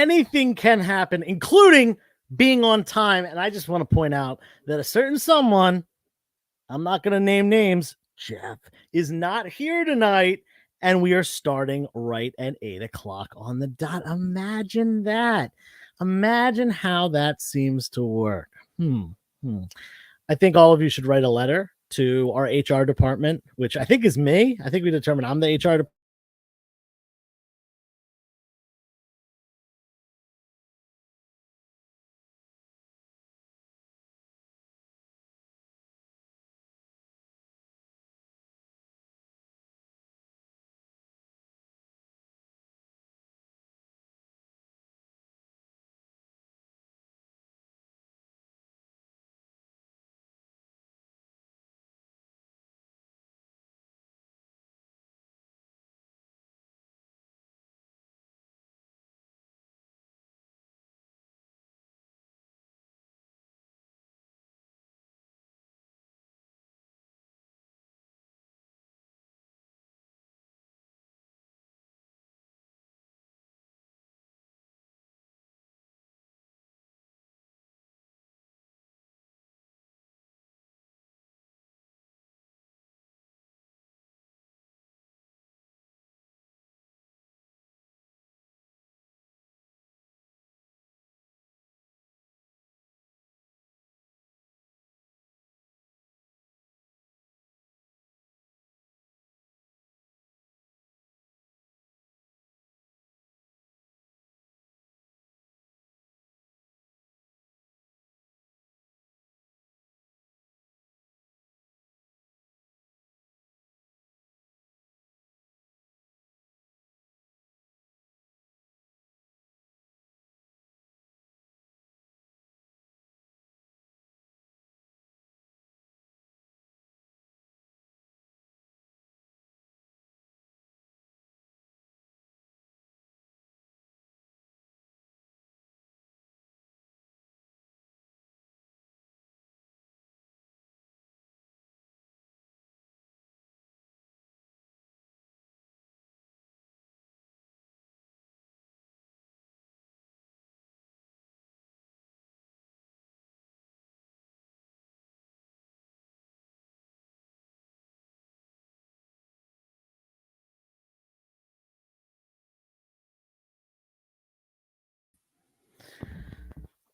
anything can happen, including being on time. And I just want to point out that a certain someone, I'm not going to name names, Jeff, is not here tonight. And we are starting right at 8 o'clock on the dot. Imagine that. Imagine how that seems to work. I think all of you should write a letter to our HR department, which I think is me. I think we determined I'm the HR department.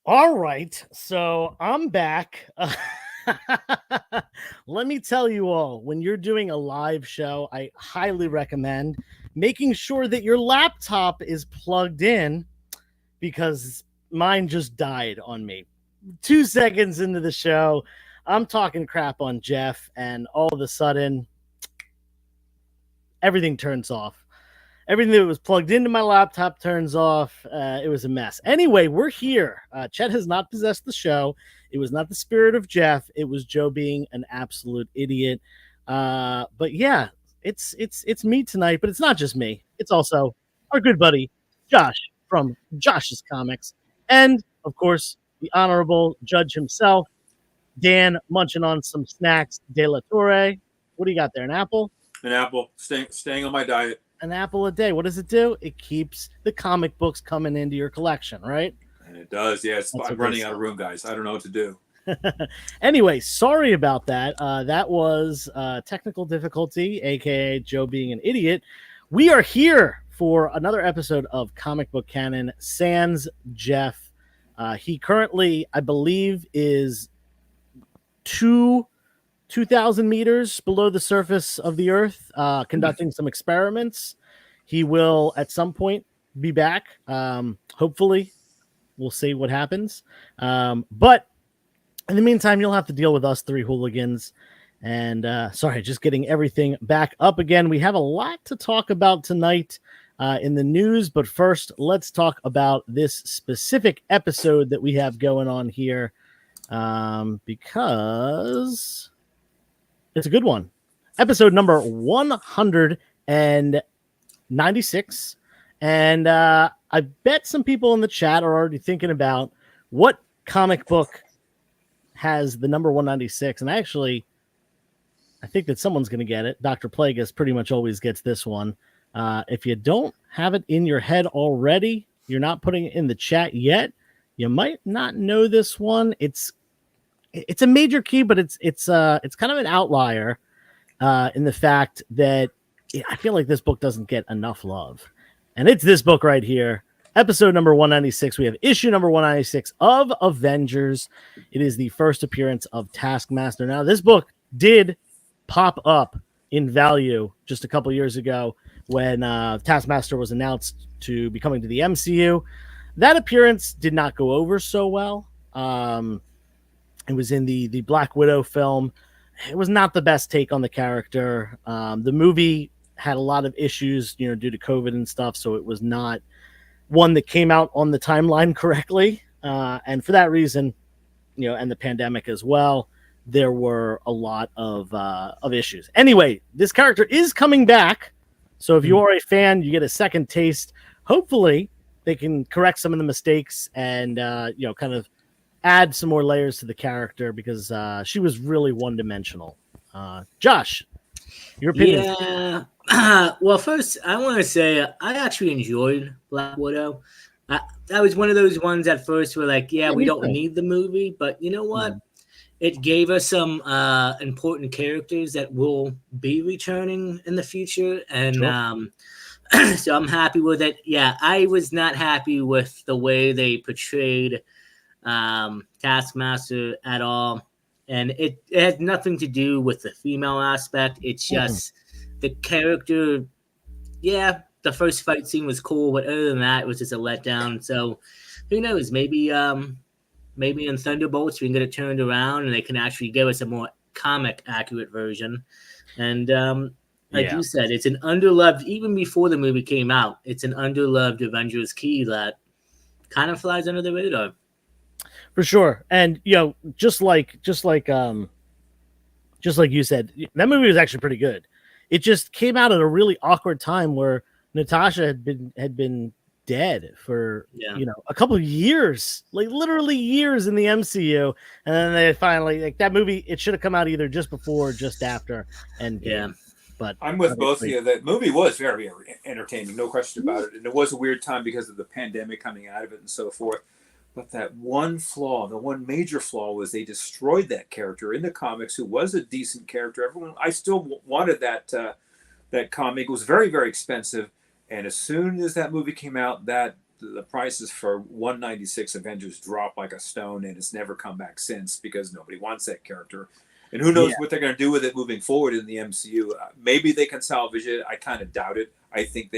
All right, so I'm back. Let me tell you all, when you're doing a live show, I highly recommend making sure that your laptop is plugged in, because mine just died on me. 2 seconds into the show, I'm talking crap on Jeff, and all of a sudden, everything turns off. Everything that was plugged into my laptop turns off. It was a mess. Anyway, we're here. Chet has not possessed the show. It was not the spirit of Jeff. It was Joe being an absolute idiot. But yeah, it's me tonight. But it's not just me. It's also our good buddy Josh from Josh's Comics, and of course the honorable judge himself, Dan, munching on some snacks de la Torre. What do you got there? An apple? An apple. Staying on my diet. An apple a day. What does it do? It keeps the comic books coming into your collection, right? And it does. Yeah, I'm running out of room, guys. I don't know what to do. Anyway, sorry about that. That was technical difficulty, aka Joe being an idiot. We are here for another episode of Comic Book Canon sans Jeff. He currently, I believe, is 2,000 meters below the surface of the Earth, conducting some experiments. He will, at some point, be back. Hopefully, we'll see what happens. But in the meantime, you'll have to deal with us three hooligans. And sorry, just getting everything back up again. We have a lot to talk about tonight in the news. But first, let's talk about this specific episode that we have going on here, because it's a good one. Episode number 196. And I bet some people in the chat are already thinking about what comic book has the number 196. And I think that someone's going to get it. Dr. Plagueis pretty much always gets this one. If you don't have it in your head already, you're not putting it in the chat yet, you might not know this one. It's a major key, but it's kind of an outlier in the fact that I feel like this book doesn't get enough love. And it's this book right here, episode number 196. We have issue number 196 of Avengers. It is the first appearance of Taskmaster. Now, this book did pop up in value just a couple years ago when Taskmaster was announced to be coming to the MCU. That appearance did not go over so well. It was in the Black Widow film. It was not the best take on the character. The movie had a lot of issues, due to COVID and stuff, so it was not one that came out on the timeline correctly. And for that reason, and the pandemic as well, there were a lot of issues. Anyway, this character is coming back, so if you are a fan, you get a second taste. Hopefully, they can correct some of the mistakes and kind of add some more layers to the character because she was really one-dimensional. Josh, your opinion? Yeah. Well, first, I want to say I actually enjoyed Black Widow. That was one of those ones at first where, like, we don't need the movie, but you know what? Mm. It gave us some important characters that will be returning in the future, and sure. So I'm happy with it. Yeah, I was not happy with the way they portrayed Taskmaster at all, and it had nothing to do with the female aspect. It's just the character. Yeah, the first fight scene was cool, but other than that, it was just a letdown. So who knows? Maybe in Thunderbolts we can get it turned around and they can actually give us a more comic accurate version. And like you said, it's an underloved, even before the movie came out, it's an underloved Avengers key that kind of flies under the radar. For sure. And just like you said, that movie was actually pretty good. It just came out at a really awkward time where Natasha had been dead for a couple of years, like literally years in the MCU, and then they finally, that movie, it should have come out either just before or just after. And but I'm with both of you. That movie was very, very entertaining, no question about it. And it was a weird time because of the pandemic coming out of it and so forth. But that one flaw, the one major flaw, was they destroyed that character in the comics, who was a decent character. I still wanted that comic. It was very, very expensive. And as soon as that movie came out, the prices for 196 Avengers dropped like a stone, and it's never come back since because nobody wants that character. And who knows what they're going to do with it moving forward in the MCU. Maybe they can salvage it. I kind of doubt it. I think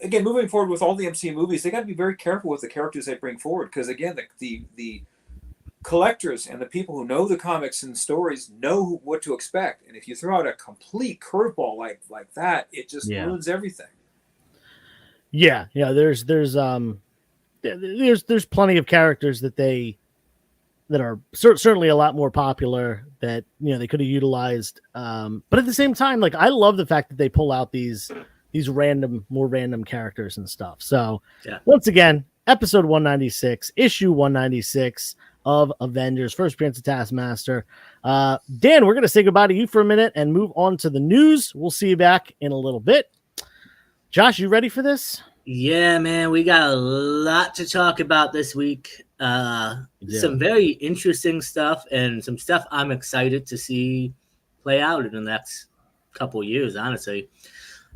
again, moving forward with all the MCU movies, they got to be very careful with the characters they bring forward because, again, the collectors and the people who know the comics and stories know what to expect. And if you throw out a complete curveball like that, it just ruins everything. Yeah, there's plenty of characters that are certainly a lot more popular that they could have utilized. But at the same time, I love the fact that they pull out these more random characters and stuff. So once again, episode 196, issue 196 of Avengers, first appearance of Taskmaster. Dan, we're going to say goodbye to you for a minute and move on to the news. We'll see you back in a little bit. Josh, you ready for this? Yeah, man, we got a lot to talk about this week. Some very interesting stuff and some stuff I'm excited to see play out in the next couple of years, honestly.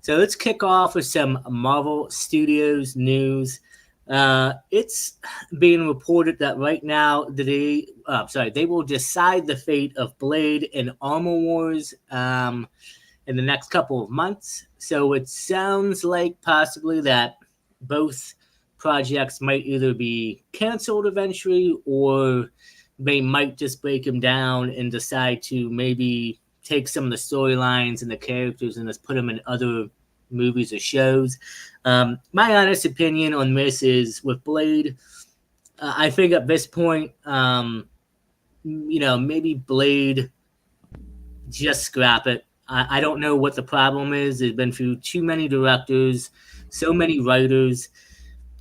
So let's kick off with some Marvel Studios news. It's being reported that right now they will decide the fate of Blade and Armor Wars in the next couple of months. So it sounds like possibly that both projects might either be canceled eventually, or they might just break them down and decide to maybe take some of the storylines and the characters and just put them in other movies or shows. My honest opinion on this is with Blade, I think at this point, maybe Blade, just scrap it. I don't know what the problem is. It's been through too many directors, so many writers,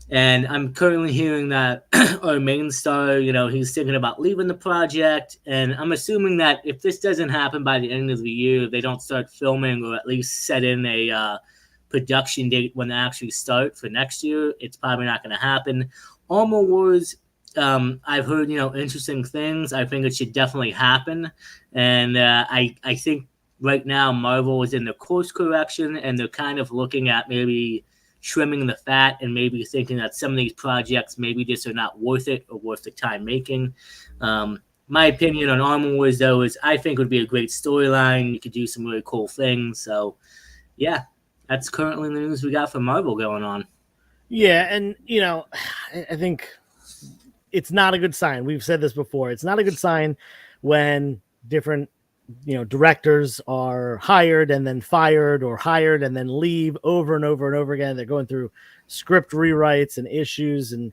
and I'm currently hearing that our main star, he's thinking about leaving the project, and I'm assuming that if this doesn't happen by the end of the year, they don't start filming or at least set in a production date when they actually start for next year. It's probably not going to happen. Armor Wars, I've heard, interesting things. I think it should definitely happen. And I think right now Marvel is in the course correction, and they're kind of looking at maybe trimming the fat and maybe thinking that some of these projects maybe just are not worth it or worth the time making. My opinion on Armor Wars, though, is I think it would be a great storyline. You could do some really cool things. So, yeah, that's currently the news we got from Marvel going on. Yeah, and, I think it's not a good sign. We've said this before. It's not a good sign when different directors are hired and then fired, or hired and then leave over and over and over again. They're going through script rewrites and issues, and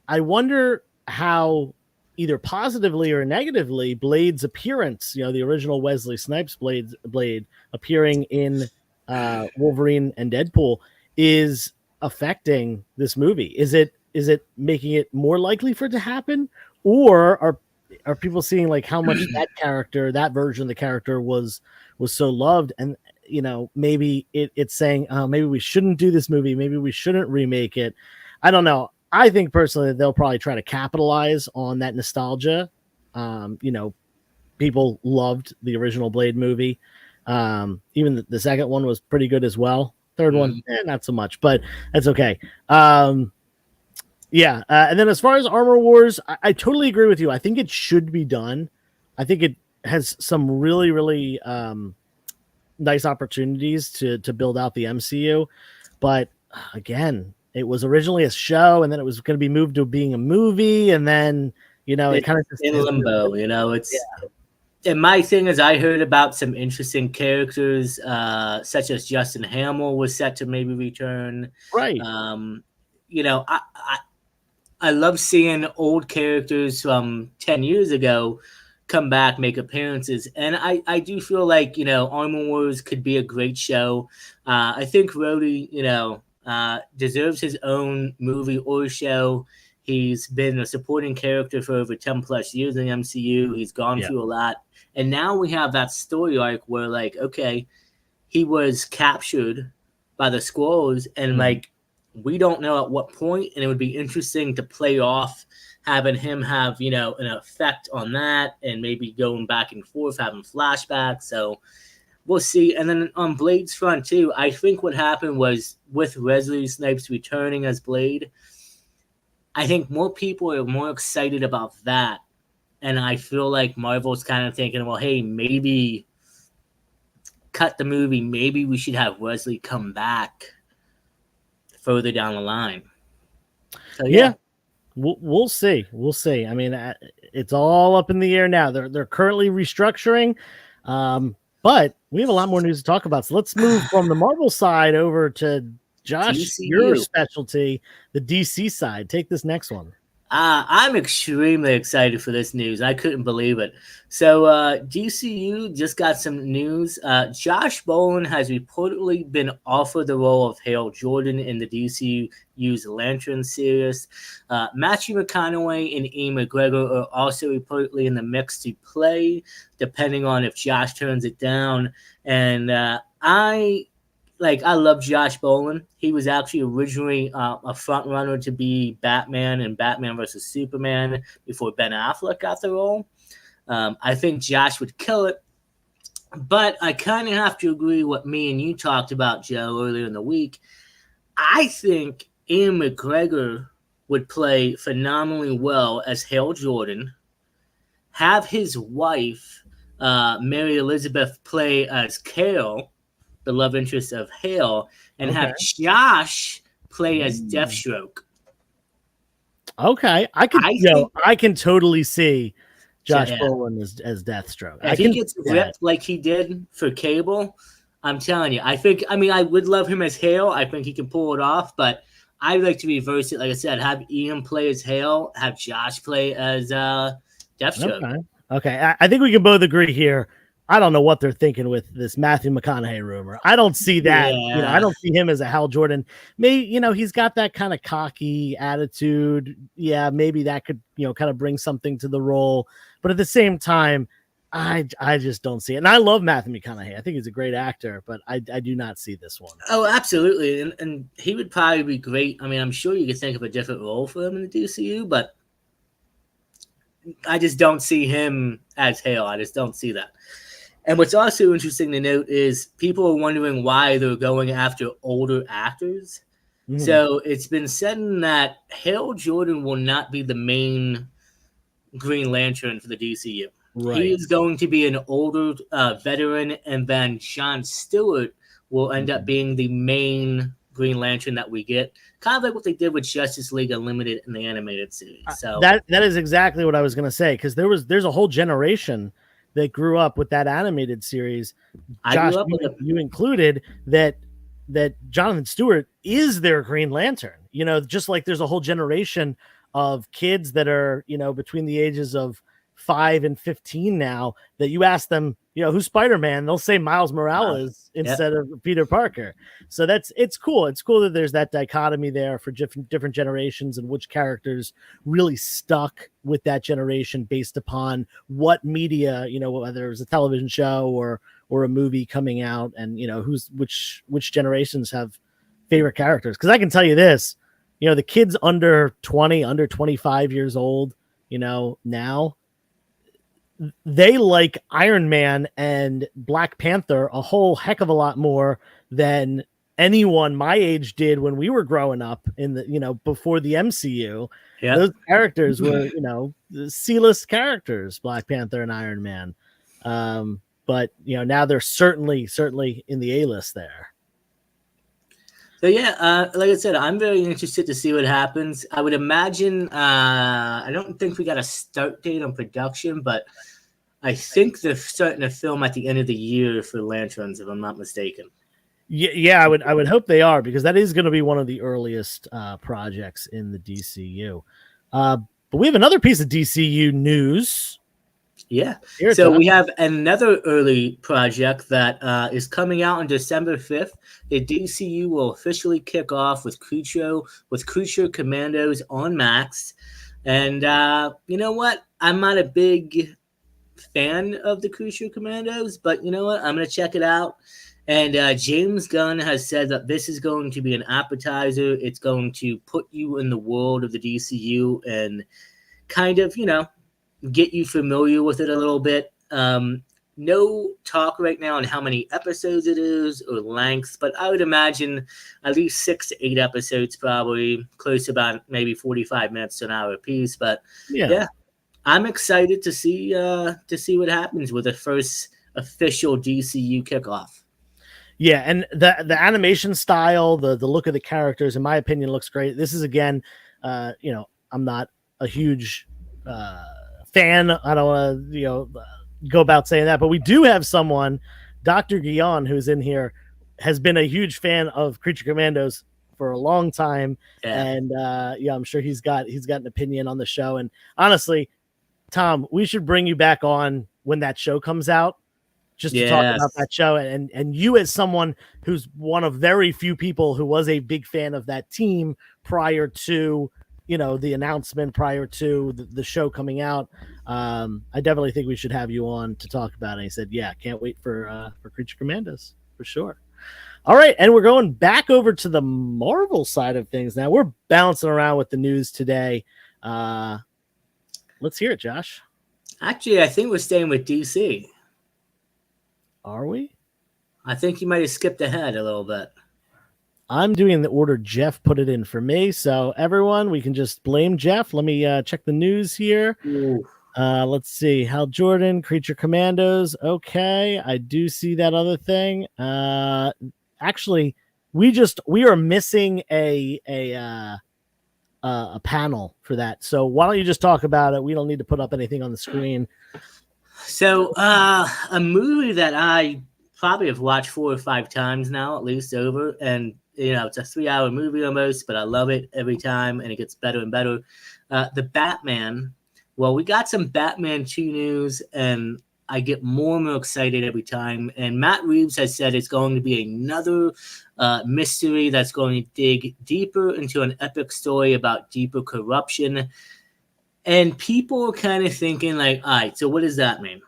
I wonder how, either positively or negatively, Blade's appearance, the original Wesley Snipes Blade appearing in Wolverine and Deadpool, is affecting this movie. Is it making it more likely for it to happen, or are people seeing like how much that version of the character was so loved, and maybe it's saying, maybe we shouldn't do this movie, maybe we shouldn't remake it. I don't know. I think personally they'll probably try to capitalize on that nostalgia. People loved the original Blade movie. Even the second one was pretty good as well. Third one, not so much, but that's okay. Yeah, and then as far as Armor Wars, I totally agree with you. I think it should be done. I think it has some really, really nice opportunities to build out the MCU. But again, it was originally a show, and then it was going to be moved to being a movie, and then it kind of just in limbo. It's. Yeah. And my thing is, I heard about some interesting characters, such as Justin Hamill was set to maybe return. Right. I love seeing old characters from 10 years ago come back, make appearances. And I do feel like, Armor Wars could be a great show. I think Rhodey, deserves his own movie or show. He's been a supporting character for over 10 plus years in the MCU. He's gone through a lot. And now we have that story arc where, like, okay, he was captured by the Skrulls, and we don't know at what point, and it would be interesting to play off having him have, an effect on that, and maybe going back and forth, having flashbacks. So we'll see. And then on Blade's front too, I think what happened was with Wesley Snipes returning as Blade, I think more people are more excited about that. And I feel like Marvel's kind of thinking, well, hey, maybe cut the movie. Maybe we should have Wesley come back further down the line. So yeah, we'll see. We'll see. I mean, it's all up in the air now. They're currently restructuring, but we have a lot more news to talk about. So let's move from the Marvel side over to Josh, DCU. Your specialty, the DC side. Take this next one. I'm extremely excited for this news. I couldn't believe it. So DCU just got some news. Josh Brolin has reportedly been offered the role of Hal Jordan in the DCU's Lantern series. Matthew McConaughey and Ian McGregor are also reportedly in the mix to play, depending on if Josh turns it down. And I love Josh Brolin. He was actually originally a front runner to be Batman in Batman vs. Superman before Ben Affleck got the role. I think Josh would kill it. But I kind of have to agree what me and you talked about, Joe, earlier in the week. I think Ian McGregor would play phenomenally well as Hal Jordan, have his wife, Mary Elizabeth, play as Carol, the love interest of Hale, and have Josh play as Deathstroke. Okay, I can totally see Josh Brolin as Deathstroke. I think it's ripped like he did for Cable. I'm telling you, I would love him as Hale. I think he can pull it off, but I'd like to reverse it. Like I said, have Ian play as Hale, have Josh play as Deathstroke. Okay. I think we can both agree here. I don't know what they're thinking with this Matthew McConaughey rumor. I don't see that. I don't see him as a Hal Jordan. Maybe, he's got that kind of cocky attitude. Yeah, maybe that could, kind of bring something to the role. But at the same time, I just don't see it. And I love Matthew McConaughey. I think he's a great actor, but I do not see this one. Oh, absolutely. And he would probably be great. I mean, I'm sure you could think of a different role for him in the DCU, but I just don't see him as Hale. I just don't see that. And what's also interesting to note is people are wondering why they're going after older actors. Mm-hmm. So it's been said that Hale Jordan will not be the main Green Lantern for the DCU. Right. He is going to be an older veteran, and then John Stewart will end up being the main Green Lantern that we get, kind of like what they did with Justice League Unlimited in the animated series. So that is exactly what I was going to say, because there's a whole generation that grew up with that animated series. Josh, you included that Jonathan Stewart is their Green Lantern. You know, just like there's a whole generation of kids that are, you know, between the ages of 5 and 15 now, that you ask them, you know, who's Spider-Man, they'll say Miles Morales instead of Peter Parker. So it's cool. It's cool that there's that dichotomy there for different generations, and which characters really stuck with that generation based upon what media, you know, whether it was a television show or a movie coming out, and, you know, which generations have favorite characters. Because I can tell you this, you know, the kids under 20, under 25 years old, you know, now, they like Iron Man and Black Panther a whole heck of a lot more than anyone my age did when we were growing up in the, you know, before the MCU. Yep. Those characters were, you know, C-list characters, Black Panther and Iron Man. But, you know, now they're certainly in the A-list there. So, yeah, like I said, I'm very interested to see what happens. I would imagine, I don't think we got a start date on production, but I think they're starting to film at the end of the year for Lanterns, if I'm not mistaken. Yeah, I would hope they are, because that is going to be one of the earliest projects in the DCU. But we have another piece of DCU news. Yeah. So we have another early project that is coming out on December 5th. The DCU will officially kick off with Creature Commandos on Max. And you know what? I'm not a big fan of the Creature Commandos, but you know what? I'm going to check it out. And James Gunn has said that this is going to be an appetizer. It's going to put you in the world of the DCU and kind of, you know, get you familiar with it a little bit. No talk right now on how many episodes it is or lengths, but I would imagine at least 6 to 8 episodes, probably close to about maybe 45 minutes to an hour a piece. But yeah, I'm excited to see what happens with the first official DCU kickoff. Yeah, and the animation style, the look of the characters, in my opinion, looks great. This is, again, you know, I'm not a huge fan. I don't want to, go about saying that, but we do have someone, Dr. Guion, who's in here, has been a huge fan of Creature Commandos for a long time. Yeah. And I'm sure he's got an opinion on the show. And honestly, Tom, we should bring you back on when that show comes out, just to talk about that show. And you, as someone who's one of very few people who was a big fan of that team prior to, the announcement, prior to the show coming out, I definitely think we should have you on to talk about it. He said, yeah, can't wait for Creature Commandos for sure. All right, and we're going back over to the Marvel side of things now. We're bouncing around with the news today. Let's hear it, Josh. Actually, I think we're staying with DC. Are we? I think you might have skipped ahead a little bit. I'm doing the order Jeff put it in for me. So everyone, we can just blame Jeff. Let me check the news here. Let's see. Hal Jordan, Creature Commandos. Okay, I do see that other thing. Actually, we are missing a panel for that. So why don't you just talk about it? We don't need to put up anything on the screen. So a movie that I probably have watched 4 or 5 times now, at least over, and it's a 3-hour movie almost, but I love it every time, and it gets better and better. The Batman. Well, we got some Batman 2 news, and I get more and more excited every time. And Matt Reeves has said it's going to be another mystery that's going to dig deeper into an epic story about deeper corruption. And people are kind of thinking like, all right, so what does that mean?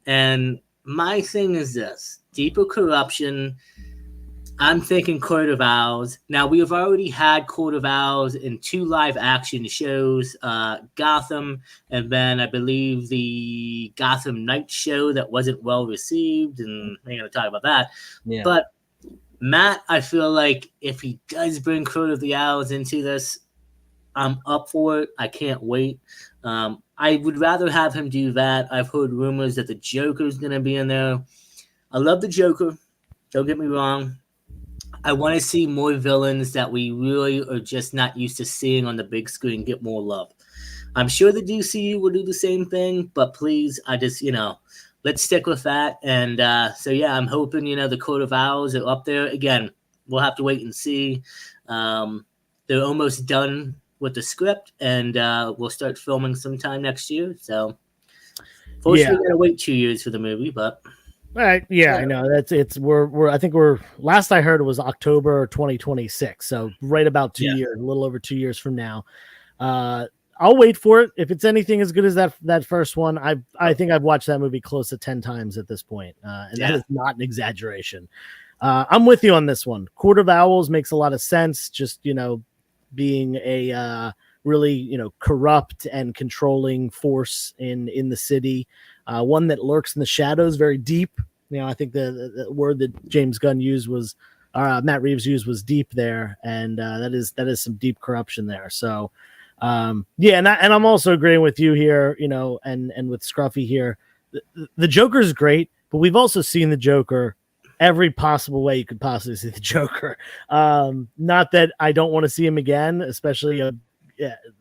And my thing is this: deeper corruption. I'm thinking Court of Owls. Now, we have already had Court of Owls in 2 live action shows, Gotham, and then I believe the Gotham Night show that wasn't well received, and we're going to talk about that. Yeah. But Matt, I feel like if he does bring Court of the Owls into this, I'm up for it. I can't wait. I would rather have him do that. I've heard rumors that the Joker's going to be in there. I love the Joker. Don't get me wrong. I want to see more villains that we really are just not used to seeing on the big screen get more love. I'm sure the DCU will do the same thing, but please, let's stick with that. And I'm hoping, the Court of Owls are up there. Again, we'll have to wait and see. They're almost done with the script, and we'll start filming sometime next year. So, fortunately, we gotta wait 2 years for the movie, but. Right. Yeah, I know. I think last I heard it was October 2026. So right about 2 years, a little over 2 years from now. I'll wait for it. If it's anything as good as that first one, I think I've watched that movie close to 10 times at this point. And that is not an exaggeration. I'm with you on this one. Court of Owls makes a lot of sense. Just, being a really, corrupt and controlling force in the city. One that lurks in the shadows, very deep. I think the word that James Gunn used was, Matt Reeves used was deep there, and that is some deep corruption there. So, and I'm also agreeing with you here, and with Scruffy here. The Joker is great, but we've also seen the Joker every possible way you could possibly see the Joker. Not that I don't want to see him again, especially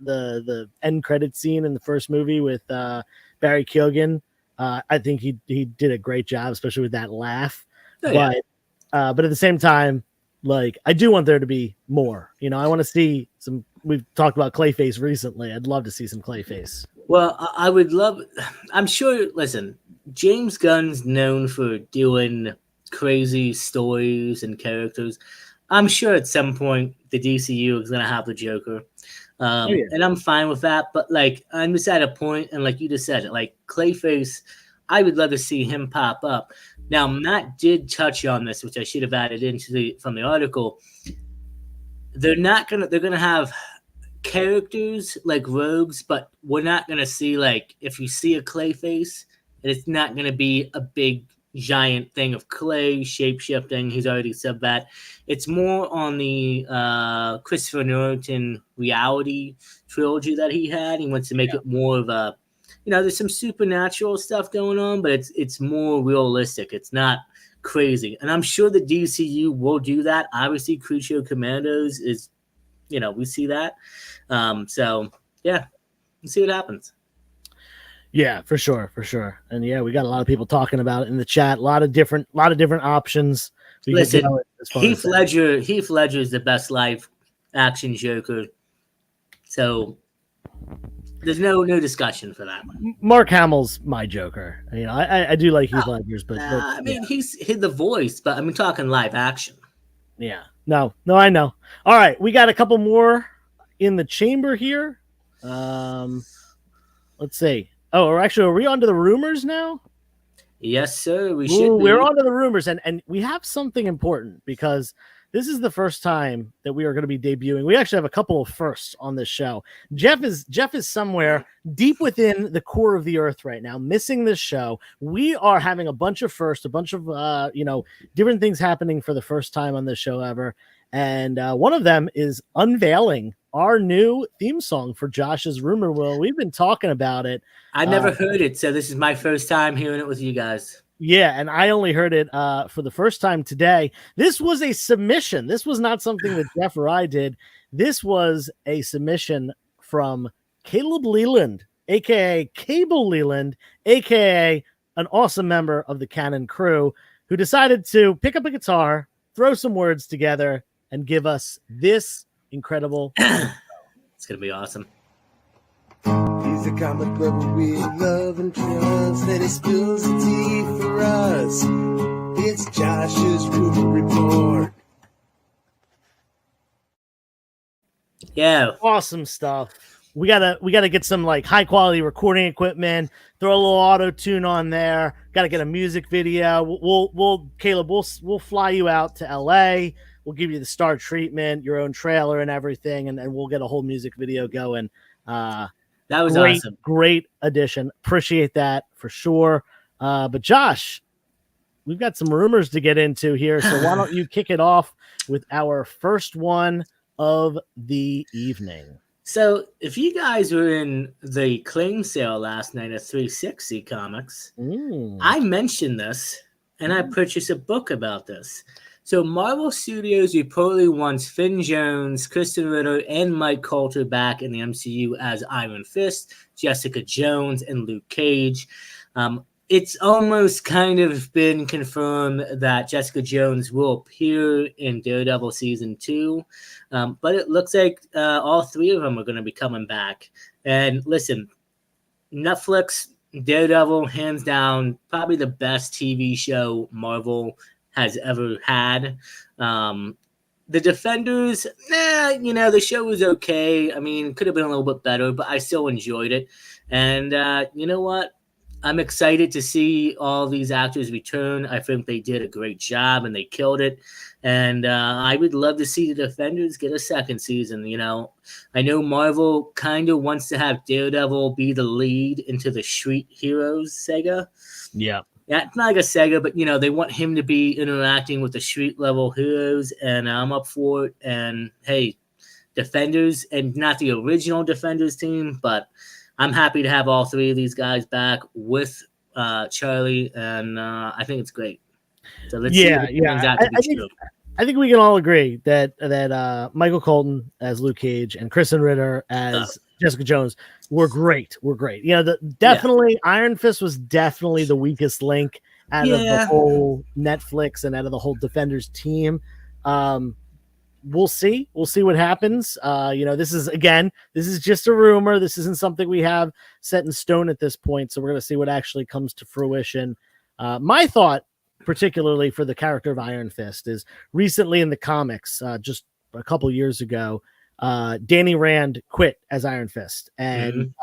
the end credit scene in the first movie with Barry Keoghan. I think he did a great job, especially with that laugh. But at the same time, like, I do want there to be more. I want to see some. We've talked about Clayface recently. I'd love to see some Clayface. Well, I would love. I'm sure. Listen, James Gunn's known for doing crazy stories and characters. I'm sure at some point the DCU is going to have the Joker. And I'm fine with that, but like, I'm just at a point, and like you just said, like Clayface, I would love to see him pop up. Now, Matt did touch on this, which I should have added from the article. They're gonna have characters like rogues, but we're not gonna see, like, if you see a Clayface, it's not gonna be a big giant thing of clay shape-shifting. He's already said that. It's more on the Christopher Norton reality trilogy that he had. He wants to make it more of a, there's some supernatural stuff going on, but it's more realistic. It's not crazy. And I'm sure the DCU will do that. Obviously, Creature Commandos is, we see that. So, yeah, we'll see what happens. Yeah, for sure. And we got a lot of people talking about it in the chat. A lot of different options. Listen, Heath Ledger is the best live action Joker. So there's no discussion for that. Mark Hamill's my Joker. I do like Heath Ledger's, but he's hid the voice, but I'm talking live action. Yeah. No, I know. All right, we got a couple more in the chamber here. Let's see. Oh, are we on to the rumors now? Yes, sir. We're on to the rumors, and we have something important because this is the first time that we are going to be debuting. We actually have a couple of firsts on this show. Jeff is somewhere deep within the core of the earth right now, missing this show. We are having a bunch of firsts, a bunch of different things happening for the first time on this show ever. And one of them is unveiling our new theme song for Josh's Rumor Will. We've been talking about it. I never heard it, so this is my first time hearing it with you guys. Yeah, and I only heard it for the first time today. This was a submission. This was not something that Jeff or I did. This was a submission from Caleb Leland, a.k.a. Cable Leland, a.k.a. an awesome member of the Canon crew, who decided to pick up a guitar, throw some words together, and give us this incredible. It's going to be awesome. He's a comic book we love and trust, and he spills the tea for us. It's Josh's Rumor Report. Yeah. Awesome stuff. we gotta get some like high quality recording equipment. Throw a little auto tune on there. Got to get a music video. We'll Caleb. We'll fly you out to L.A. We'll give you the star treatment, your own trailer and everything, and we'll get a whole music video going. That was great, awesome. Great addition. Appreciate that for sure. But Josh, we've got some rumors to get into here, so why don't you kick it off with our first one of the evening? So, if you guys were in the claim sale last night at 360 Comics, I mentioned this, and I purchased a book about this. So, Marvel Studios reportedly wants Finn Jones, Kristen Ritter, and Mike Coulter back in the MCU as Iron Fist, Jessica Jones, and Luke Cage. It's almost kind of been confirmed that Jessica Jones will appear in Daredevil Season 2, but it looks like all three of them are going to be coming back. And listen, Netflix, Daredevil, hands down, probably the best TV show Marvel has ever had. The Defenders, the show was okay. I mean, could have been a little bit better, but I still enjoyed it. And you know what? I'm excited to see all these actors return. I think they did a great job and they killed it. And I would love to see the Defenders get a second season. I know Marvel kind of wants to have Daredevil be the lead into the Street Heroes saga. Yeah. Yeah, not like a saga, but they want him to be interacting with the street level heroes, and I'm up for it. And hey, Defenders, and not the original Defenders team, but I'm happy to have all three of these guys back with Charlie, and I think it's great. So let's see what turns out to be true. I think we can all agree that Michael Colton as Luke Cage and Kristen Ritter as Jessica Jones were great. Definitely Iron Fist was definitely the weakest link out of the whole Netflix and out of the whole Defenders team. We'll see what happens. This is just a rumor. This isn't something we have set in stone at this point. So we're going to see what actually comes to fruition. My thought, particularly for the character of Iron Fist, is recently in the comics, just a couple years ago, Danny Rand quit as Iron Fist, and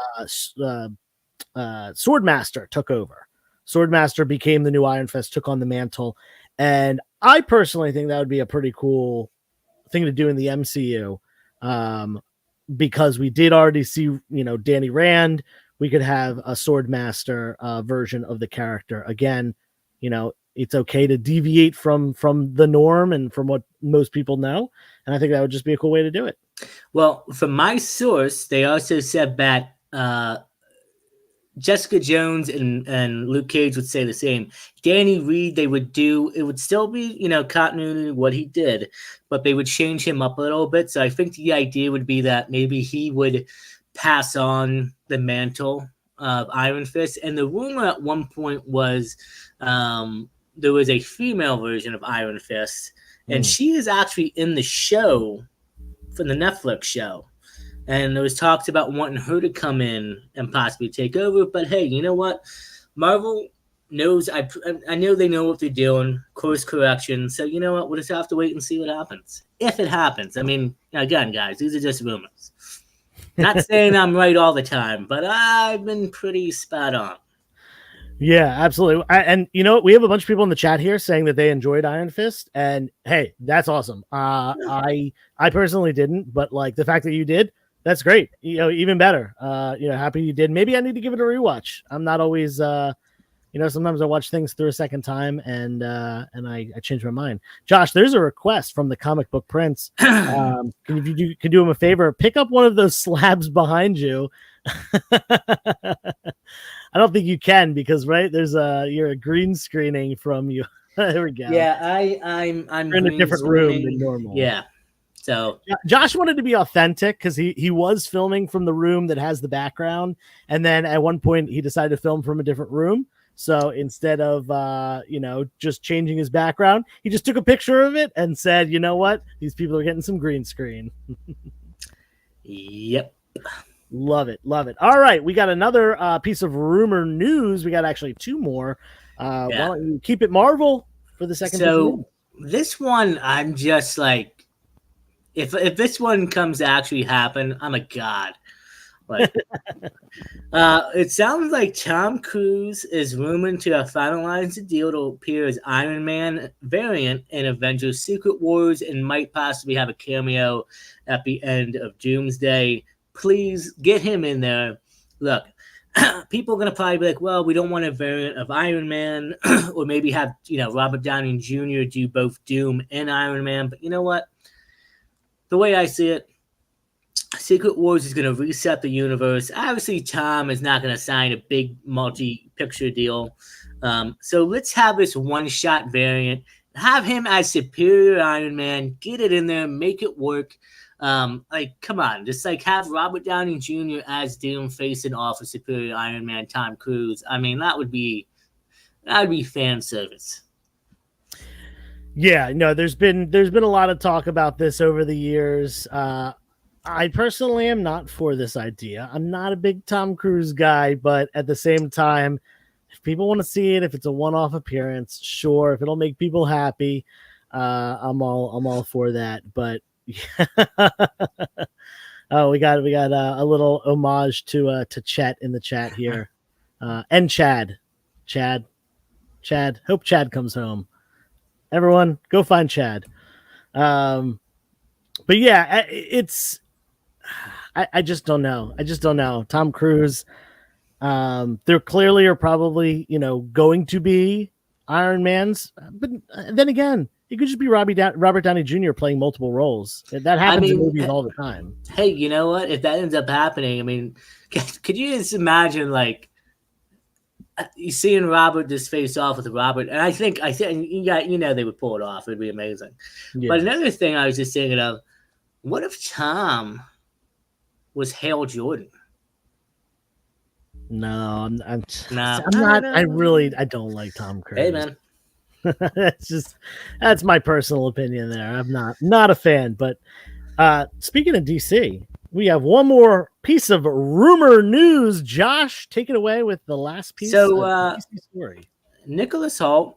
Swordmaster took over. Swordmaster became the new Iron Fist, took on the mantle, and I personally think that would be a pretty cool thing to do in the MCU, because we did already see, Danny Rand. We could have a Swordmaster version of the character. Again, it's okay to deviate from the norm and from what most people know, and I think that would just be a cool way to do it. Well, from my source, they also said that Jessica Jones and Luke Cage would say the same. Danny Reed, it would still be, continuity what he did, but they would change him up a little bit. So I think the idea would be that maybe he would pass on the mantle of Iron Fist. And the rumor at one point was there was a female version of Iron Fist, and she is actually in the show, from the Netflix show. And there was talks about wanting her to come in and possibly take over. But hey, you know what? Marvel knows, I know they know what they're doing, course correction. So you know what? We'll just have to wait and see what happens. If it happens. I mean, again, guys, these are just rumors. Not saying I'm right all the time, but I've been pretty spot on. Yeah, absolutely. And we have a bunch of people in the chat here saying that they enjoyed Iron Fist, and hey, that's awesome. I personally didn't, but like the fact that you did, that's great. Even better. Happy you did. Maybe I need to give it a rewatch. I'm not always, sometimes I watch things through a second time and I change my mind. Josh, there's a request from the Comic Book Prince. Can you do him a favor? Pick up one of those slabs behind you. I don't think you can, because there's you're a green screening from you. There we go. Yeah, I'm in a different room than normal. Yeah. So Josh wanted to be authentic because he was filming from the room that has the background, and then at one point he decided to film from a different room. So instead of just changing his background, he just took a picture of it and said, "You know what? These people are getting some green screen." Yep. Love it. All right, we got another piece of rumor news. We got actually two more. Why don't you keep it Marvel for the second? So this one, I'm just like, if this one comes to actually happen, I'm a god. Like, it sounds like Tom Cruise is rumored to have finalized the deal to appear as Iron Man variant in Avengers Secret Wars and might possibly have a cameo at the end of Doomsday. Please get him in there. Look, people are going to probably be like, well, we don't want a variant of Iron Man, or maybe have, Robert Downey Jr. do both Doom and Iron Man. But you know what? The way I see it, Secret Wars is going to reset the universe. Obviously, Tom is not going to sign a big multi-picture deal. So let's have this one-shot variant. Have him as Superior Iron Man. Get it in there. Make it work. Come on. Just have Robert Downey Jr. as Doom facing off a Superior Iron Man, Tom Cruise. I mean, that would be fan service. Yeah, no, there's been a lot of talk about this over the years. I personally am not for this idea. I'm not a big Tom Cruise guy, but at the same time, if people want to see it, if it's a one-off appearance, sure. If it'll make people happy, I'm all for that. But oh, we got a little homage to Chet in the chat here, and Chad. Hope Chad comes home. Everyone, go find Chad. But yeah, it's. I just don't know. Tom Cruise. There clearly are probably going to be Iron Mans, but then again, it could just be Robert Downey Jr. playing multiple roles. That happens in movies all the time. Hey, you know what? If that ends up happening, I mean, could you just imagine you seeing Robert just face off with Robert? And I think they would pull it off. It'd be amazing. Yeah. But another thing I was just thinking of, what if Tom was Hale Jordan? No, I'm not. I don't like Tom Cruise. Hey, man. That's my personal opinion there. I'm not a fan. But speaking of DC, we have one more piece of rumor news. Josh, take it away with the last piece of the DC story. Nicholas Hoult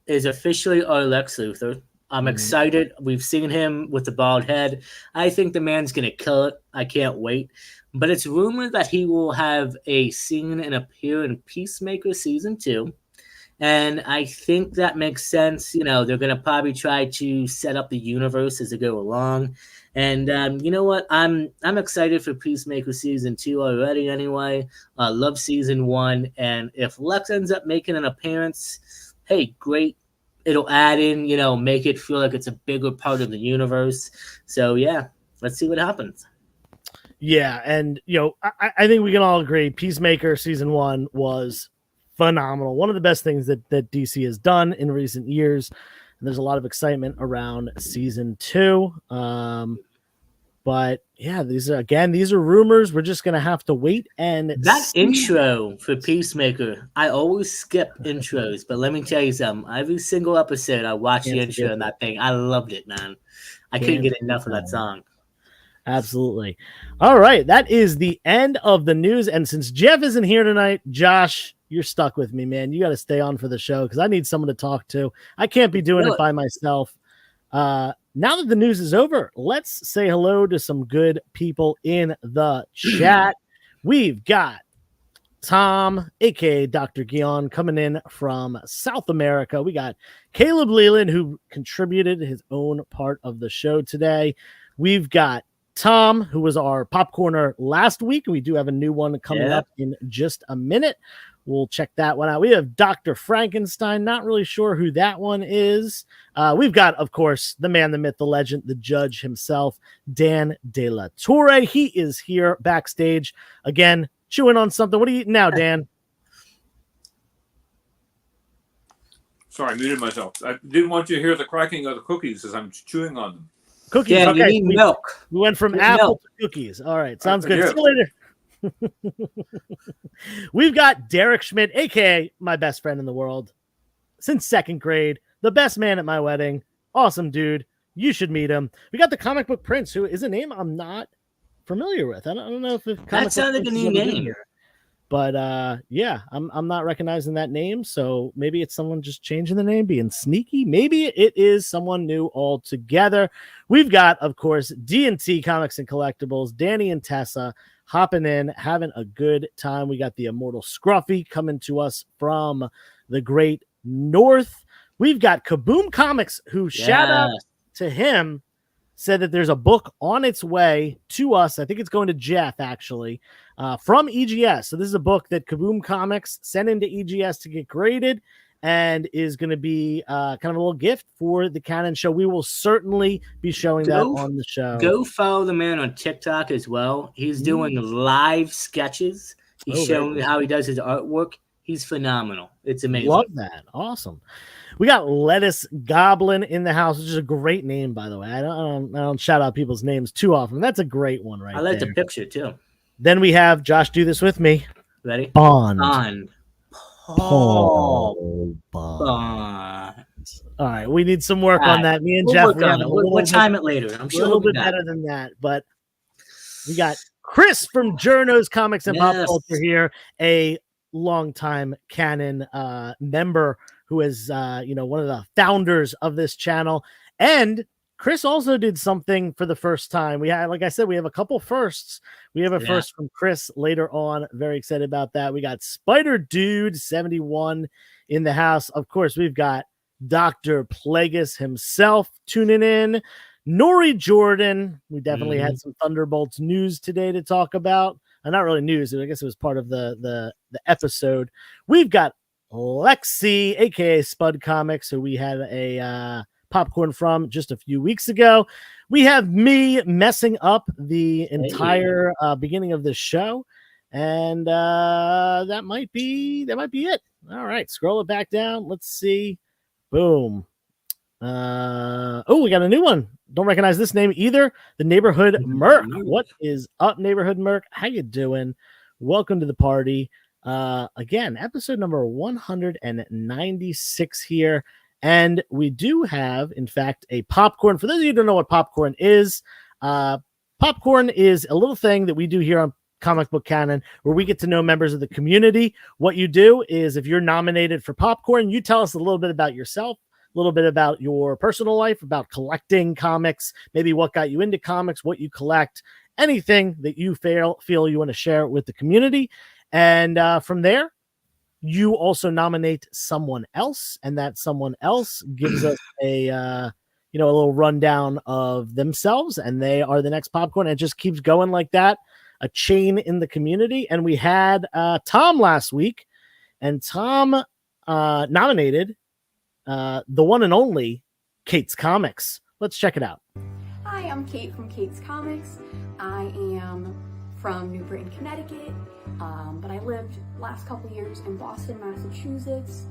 is officially our Lex Luthor. I'm excited. We've seen him with the bald head. I think the man's going to kill it. I can't wait. But it's rumored that he will have a scene and appear in Peacemaker Season 2. And I think that makes sense. They're going to probably try to set up the universe as they go along. And you know what? I'm excited for Peacemaker Season 2 already anyway. I love Season 1. And if Lex ends up making an appearance, hey, great. It'll add in, make it feel like it's a bigger part of the universe. So, yeah, let's see what happens. Yeah, and, I think we can all agree Peacemaker Season 1 was phenomenal. One of the best things that DC has done in recent years. And there's a lot of excitement around Season 2. But, yeah, these are rumors. We're just going to have to wait and that intro for Peacemaker, I always skip intros, but let me tell you something. Every single episode, I watch the intro and that thing. I loved it, man. I couldn't get enough of that song. Absolutely. All right, that is the end of the news. And since Jeff isn't here tonight, Josh, you're stuck with me, man. You got to stay on for the show because I need someone to talk to. I can't be doing it by myself. Now that the news is over, let's say hello to some good people in the chat. We've got Tom, aka Dr. Guion, coming in from South America. We got Caleb Leland, who contributed his own part of the show today. We've got Tom, who was our popcorner last week. We do have a new one coming up in just a minute. We'll check that one out. We have Dr. Frankenstein. Not really sure who that one is. We've got, of course, the man, the myth, the legend, the judge himself, Dan De La Torre. He is here backstage again, chewing on something. What are you eating now, Dan? Sorry, I muted myself. I didn't want you to hear the cracking of the cookies as I'm chewing on them. Cookies. Yeah, okay. You need milk. We went from apple to cookies. All right, sounds good. See you later. We've got Derek Schmidt, aka my best friend in the world since second grade, the best man at my wedding. Awesome dude. You should meet him. We got the comic book Prince, who is a name I'm not familiar with. I don't know if that sounded like a new name. But yeah, I'm not recognizing that name. So maybe it's someone just changing the name, being sneaky. Maybe it is someone new altogether. We've got, of course, D&T Comics and Collectibles, Danny and Tessa, hopping in, having a good time. We got the Immortal Scruffy coming to us from the Great North. We've got Kaboom Comics, who shout out to him, said that there's a book on its way to us. I think it's going to Jeff, actually, from EGS. So this is a book that Kaboom Comics sent into EGS to get graded and is going to be kind of a little gift for the Canon show. We will certainly be showing that on the show. Go follow the man on TikTok as well. He's doing live sketches. He's showing how he does his artwork. He's phenomenal. It's amazing. Love that. Awesome. We got Lettuce Goblin in the house, which is a great name, by the way. I don't shout out people's names too often. That's a great one, right? I like there. the picture too. Then we have Josh. Do this with me. Ready? Bond. Paul Bond. All right, we need some work on that. Me and Jeff. We'll time it later. I'm sure a little bit better than that, but we got Chris from Journo's Comics and Pop Culture here, a longtime Canon member who is one of the founders of this channel. And Chris also did something for the first time. We had, like I said, we have a couple firsts. We have a first from Chris later on. Very excited about that. We got Spider Dude 71 in the house. Of course, we've got Dr. Plagueis himself tuning in. Nori Jordan. We definitely had some Thunderbolts news today to talk about. Not really news. I guess it was part of the episode. We've got Lexi, aka Spud Comics, who we had a popcorn from just a few weeks ago. We have me messing up the entire beginning of this show, and that might be it. All right, scroll it back down. Let's see. Boom. We got a new one. Don't recognize this name either. The Neighborhood Merc. What is up, Neighborhood Merc? How you doing? Welcome to the party. Again, episode number 196 here. And we do have, in fact, a popcorn. For those of you who don't know what popcorn is a little thing that we do here on Comic Book Canon where we get to know members of the community. What you do is if you're nominated for popcorn, you tell us a little bit about yourself, a little bit about your personal life, about collecting comics, maybe what got you into comics, what you collect, anything that you feel you want to share with the community. And from there, you also nominate someone else, and that someone else gives us a little rundown of themselves, and they are the next popcorn. It just keeps going like that, a chain in the community. And we had Tom last week, and Tom nominated the one and only Kate's Comics. Let's check it out. Hi, I'm Kate from Kate's Comics. I am from New Britain, Connecticut, but I lived last couple years in Boston, Massachusetts.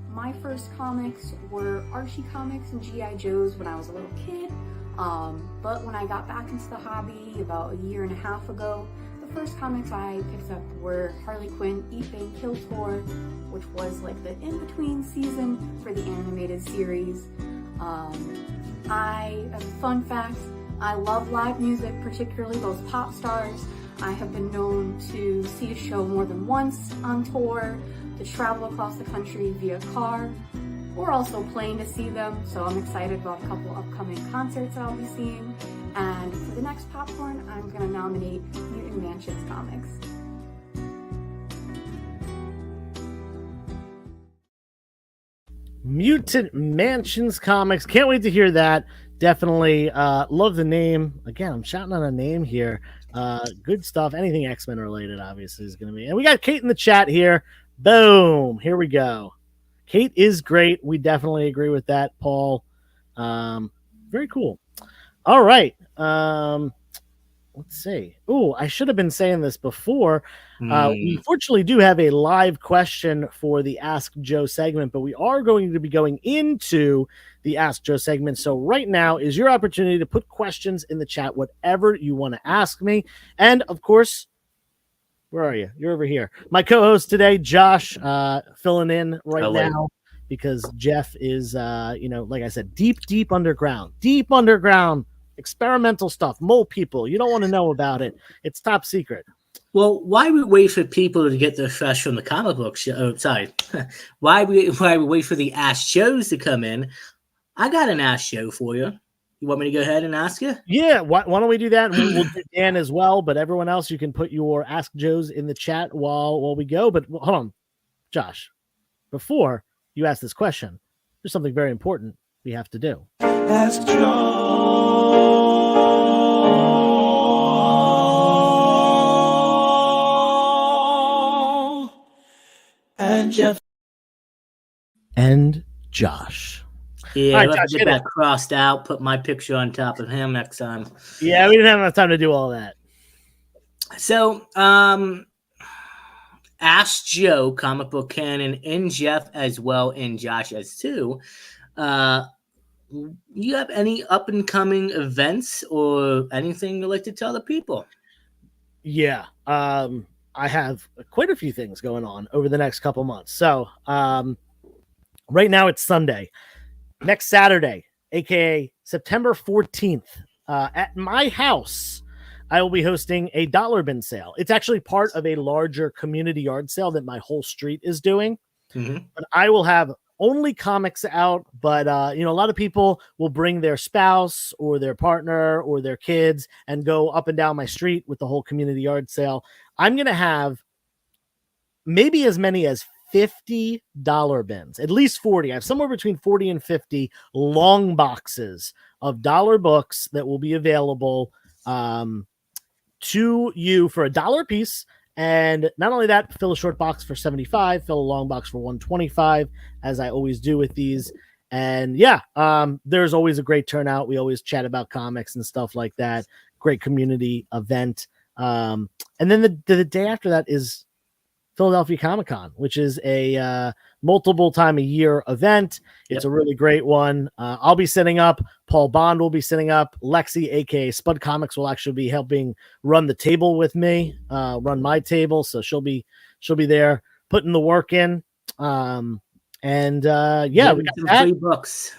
My first comics were Archie comics and G.I. Joes when I was a little kid, but when I got back into the hobby about a year and a half ago, the first comics I picked up were Harley Quinn, Eat, Bang, Kill Tour, which was like the in-between season for the animated series. As a fun fact, I love live music, particularly those pop stars. I have been known to see a show more than once on tour, to travel across the country via car, or also plane to see them. So I'm excited about a couple upcoming concerts I'll be seeing. And for the next popcorn, I'm going to nominate Mutant Mansions Comics. Mutant Mansions Comics. Can't wait to hear that. Definitely love the name. Again, I'm shouting on a name here. Good stuff. Anything X-Men related, obviously, is going to be. And we got Kate in the chat here. Boom. Here we go. Kate is great. We definitely agree with that, Paul. Very cool. All right. Let's see. Oh, I should have been saying this before. We fortunately do have a live question for the Ask Joe segment, but we are going to be going into the Ask Joe segment. So right now is your opportunity to put questions in the chat, whatever you want to ask me. And of course, where are you? You're over here. My co-host today, Josh, filling in right now because Jeff is, like I said, deep underground, experimental stuff, mole people. You don't want to know about it. It's top secret. Well, why we wait for people to get their fresh from the comic book show? Why we wait for the Ask Shows to come in? I got an Ask Show for you. You want me to go ahead and ask you? Yeah, why don't we do that? We'll do Dan as well, but everyone else, you can put your Ask Joes in the chat while we go. But hold on, Josh, before you ask this question, there's something very important we have to do. Ask Joe. And Jeff. And Josh. Yeah, All right, I'll have Josh, to hit get it. that crossed out, put my picture on top of him next time. Yeah, we didn't have enough time to do all that. So, Ask Joe, comic book canon, and Jeff as well, and Josh as too. You have any up and coming events or anything you'd like to tell the people? Yeah, I have quite a few things going on over the next couple months. So, right now it's Sunday. Next Saturday, aka September 14th, at my house, I will be hosting a dollar bin sale. It's actually part of a larger community yard sale that my whole street is doing. Mm-hmm. But I will have only comics out, but a lot of people will bring their spouse or their partner or their kids and go up and down my street with the whole community yard sale. I'm going to have maybe as many as 50 dollar bins, at least 40. I have somewhere between 40 and 50 long boxes of dollar books that will be available to you for $1 a piece. And not only that, fill a short box for 75, fill a long box for 125, as I always do with these. And yeah, there's always a great turnout. We always chat about comics and stuff like that. Great community event. And then the day after that is Philadelphia Comic-Con, which is a multiple time a year event. It's a really great one. I'll be setting up. Paul Bond will be setting up. Lexi, aka Spud Comics, will actually be helping run the table with me, run my table. So she'll be there putting the work in. Yeah, we got some that. free books.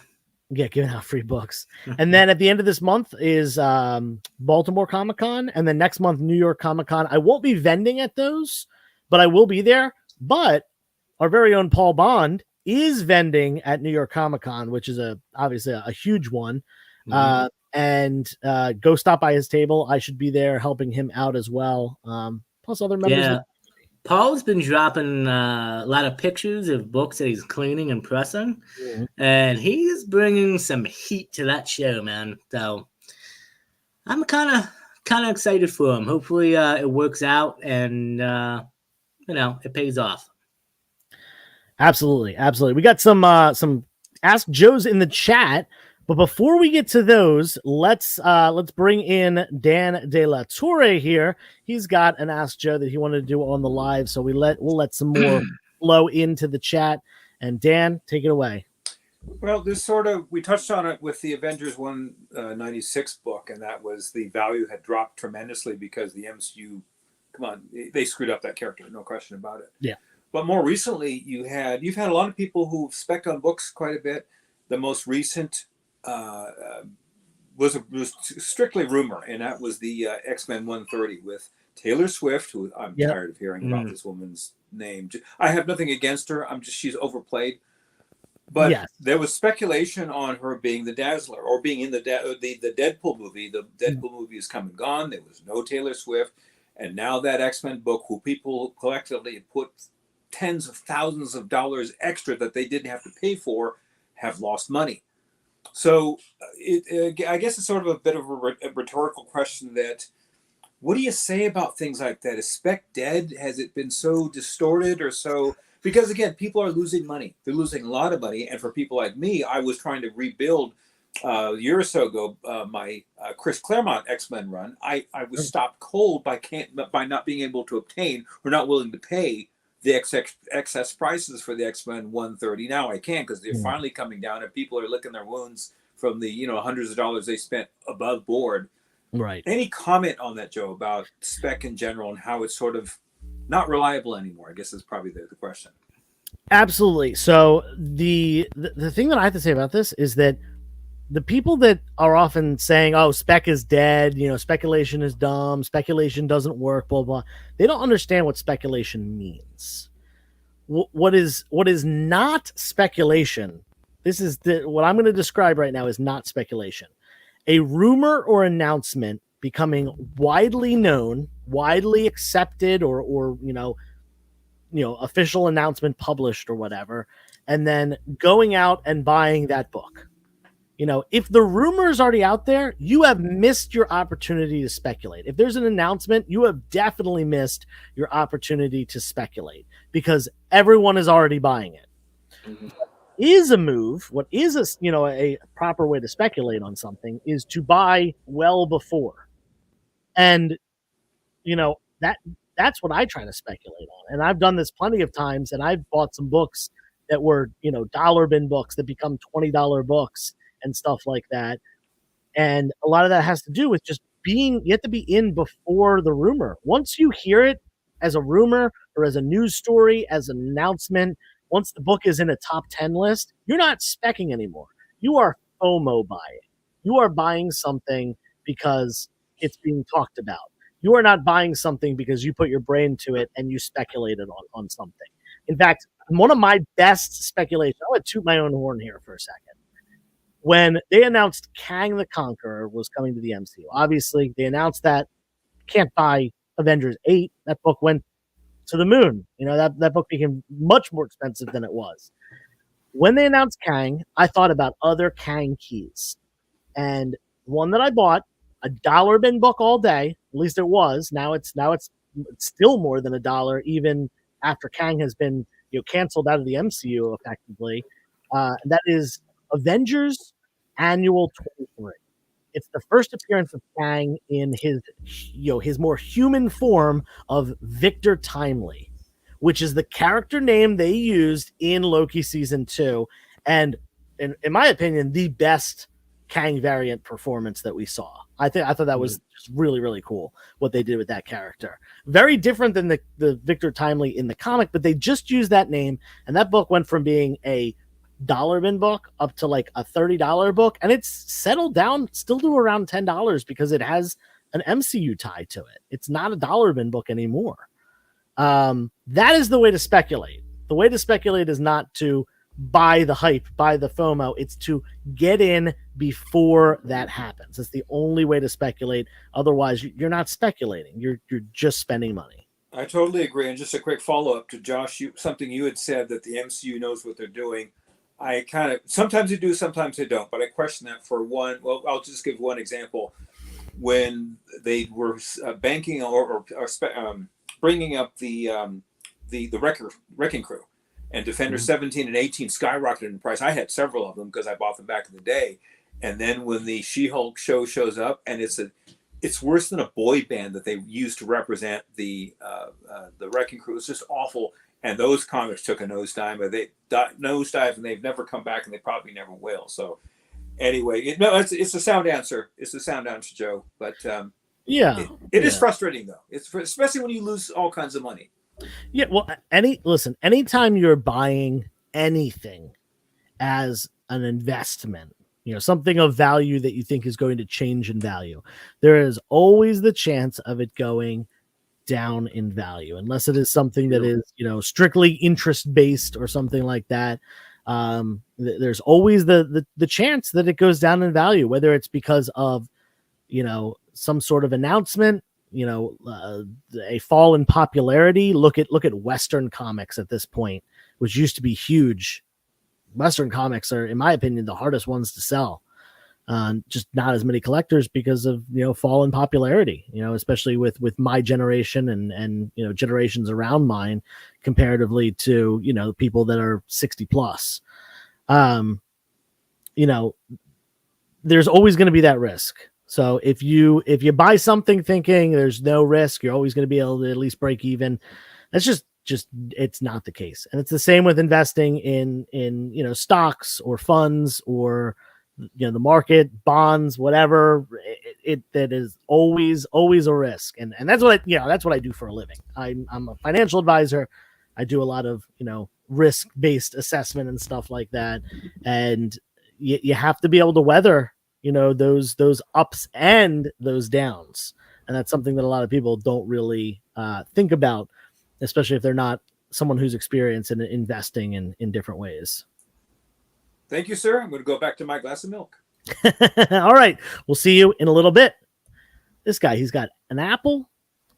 Yeah, giving out free books. And then at the end of this month is Baltimore Comic-Con, and then next month New York Comic-Con. I won't be vending at those, but I will be there. But our very own Paul Bond is vending at New York Comic-Con, which is obviously a huge one. Mm-hmm. And go stop by his table. I should be there helping him out as well. Plus other members. Yeah. Paul's been dropping a lot of pictures of books that he's cleaning and pressing. Mm-hmm. And he's bringing some heat to that show, man. So I'm kind of excited for him. Hopefully it works out and it pays off. Absolutely. We got some Ask Joes in the chat, but before we get to those, let's bring in Dan De La Torre here. He's got an Ask Joe that he wanted to do on the live, so we'll let some more flow into the chat. And Dan, take it away. Well, we touched on it with the Avengers 196 book, and that was the value had dropped tremendously because the MCU. Come on, they screwed up that character, no question about it. Yeah. But more recently, you've had a lot of people who've spec'd on books quite a bit. The most recent was strictly rumor, and that was the X-Men 130 with Taylor Swift, who I'm tired of hearing about this woman's name. I have nothing against her. She's overplayed. But there was speculation on her being the Dazzler or being in the Deadpool movie. The Deadpool movie is come and gone. There was no Taylor Swift. And now that X-Men book, who people collectively put tens of thousands of dollars extra that they didn't have to pay for, have lost money. So I guess it's sort of a bit of a rhetorical question that, what do you say about things like that? Is spec dead? Has it been so distorted or so? Because again, people are losing money. They're losing a lot of money. And for people like me, I was trying to rebuild a year or so ago, my Chris Claremont X-Men run. I was stopped cold by not being able to obtain or not willing to pay the excess prices for the X-Men 130. Now I can, because they're finally coming down and people are licking their wounds from the hundreds of dollars they spent above board. Right. Any comment on that, Joe, about spec in general and how it's sort of not reliable anymore? I guess is probably the question. Absolutely. So the thing that I have to say about this is that the people that are often saying, "Oh, spec is dead," speculation is dumb, speculation doesn't work, blah blah. They don't understand what speculation means. What is not speculation? This is what I'm going to describe right now is not speculation. a rumor or announcement becoming widely known, widely accepted, or official announcement published or whatever, and then going out and buying that book. If the rumor is already out there, you have missed your opportunity to speculate. If there's an announcement, you have definitely missed your opportunity to speculate because everyone is already buying it. Mm-hmm. Is a move, what is a proper way to speculate on something is to buy well before. And that's what I try to speculate on. And I've done this plenty of times, and I've bought some books that were, dollar bin books that become $20 books and stuff like that. And a lot of that has to do with just you have to be in before the rumor. Once you hear it as a rumor or as a news story, as an announcement, once the book is in a top 10 list, you're not specking anymore. You are FOMO buying. You are buying something because it's being talked about. You are not buying something because you put your brain to it and you speculated on something. In fact, one of my best speculations, I want to toot my own horn here for a second. When they announced Kang the Conqueror was coming to the MCU, obviously they announced that can't buy Avengers 8. That book went to the moon. That book became much more expensive than it was. When they announced Kang, I thought about other Kang keys. And one that I bought, a dollar bin book all day, at least it was. Now it's still more than $1, even after Kang has been canceled out of the MCU effectively. That is Avengers Annual 23. It's the first appearance of Kang in his more human form of Victor Timely, which is the character name they used in Loki season 2, and in my opinion, the best Kang variant performance that we saw. I thought that was just really, really cool what they did with that character. Very different than the Victor Timely in the comic, but they just used that name, and that book went from being a dollar bin book up to like a $30 book, and it's settled down still to around $10 because it has an MCU tie to it. It's not a dollar bin book anymore. That is the way to speculate. The way to speculate is not to buy the hype, buy the FOMO. It's to get in before that happens. It's the only way to speculate. Otherwise, you're not speculating. You're just spending money. I totally agree. And just a quick follow-up to Josh, something you had said that the MCU knows what they're doing. I kind of, sometimes they do, sometimes they don't, but I question that for one. Well, I'll just give one example. When they were banking or bringing up the Wrecking Crew, and Defender 17 and 18 skyrocketed in price. I had several of them because I bought them back in the day. And then when the She-Hulk show shows up, and it's worse than a boy band that they used to represent the Wrecking Crew. It's just awful. And those comics took a nosedive. And they've never come back, and they probably never will. So anyway, it's a sound answer. It's a sound answer, Joe. But it is frustrating though. It's especially when you lose all kinds of money. Yeah, well, anytime you're buying anything as an investment, something of value that you think is going to change in value, there is always the chance of it going down in value, unless it is something that is, strictly interest based or something like that. There's always the chance that it goes down in value, whether it's because of, some sort of announcement, a fall in popularity. Look at Western comics at this point, which used to be huge. Western comics are, in my opinion, the hardest ones to sell. Just not as many collectors because of, fall in popularity, especially with my generation and generations around mine comparatively to, people that are 60 plus. There's always going to be that risk. So if you buy something thinking there's no risk, you're always going to be able to at least break even. That's just it's not the case. And it's the same with investing in stocks or funds or the market, bonds, whatever. That is always a risk. And that's what I do for a living. I'm a financial advisor. I do a lot of risk-based assessment and stuff like that. And you have to be able to weather those ups and those downs. And that's something that a lot of people don't really think about, especially if they're not someone who's experienced in investing in different ways. Thank you, sir. I'm going to go back to my glass of milk. All right. We'll see you in a little bit. This guy, he's got an apple,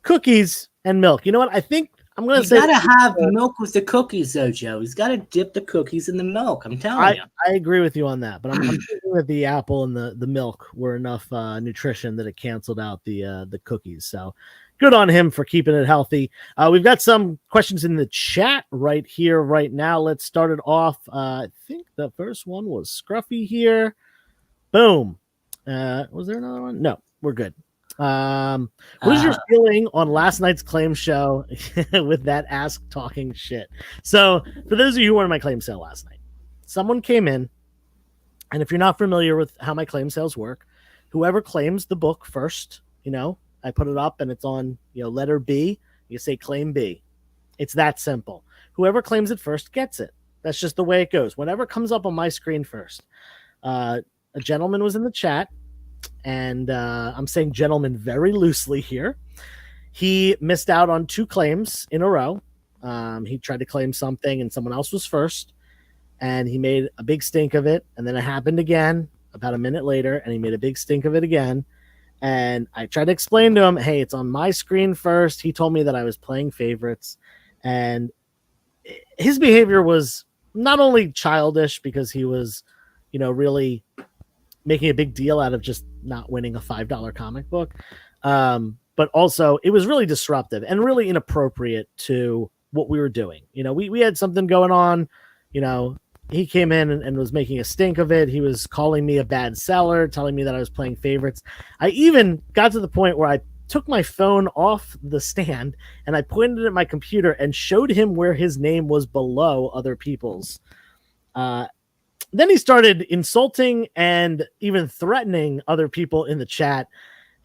cookies, and milk. You know what? I think I'm going to say. You gotta have milk with the cookies, though, Joe. He's got to dip the cookies in the milk. I'm telling you. I agree with you on that, but I'm thinking that the apple and the milk were enough nutrition that it canceled out the cookies. So good on him for keeping it healthy. We've got some questions in the chat right here, right now. Let's start it off. I think the first one was Scruffy here. Boom. Was there another one? No, we're good. What is your feeling on last night's claim show with that ask talking shit? So for those of you who were in my claim sale last night, someone came in, and if you're not familiar with how my claim sales work, whoever claims the book first, I put it up and it's on, letter B, you say claim B. It's that simple. Whoever claims it first gets it. That's just the way it goes. Whatever comes up on my screen first. A gentleman was in the chat, and I'm saying gentleman very loosely here. He missed out on 2 claims in a row. He tried to claim something and someone else was first, and he made a big stink of it. And then it happened again about a minute later, and he made a big stink of it again. And I tried to explain to him, hey, it's on my screen first. He told me that I was playing favorites, and his behavior was not only childish because he was, really making a big deal out of just not winning a $5 comic book. But also it was really disruptive and really inappropriate to what we were doing. We had something going on, he came in and was making a stink of it. He was calling me a bad seller, telling me that I was playing favorites. I even got to the point where I took my phone off the stand and I pointed it at my computer and showed him where his name was below other people's. Then he started insulting and even threatening other people in the chat,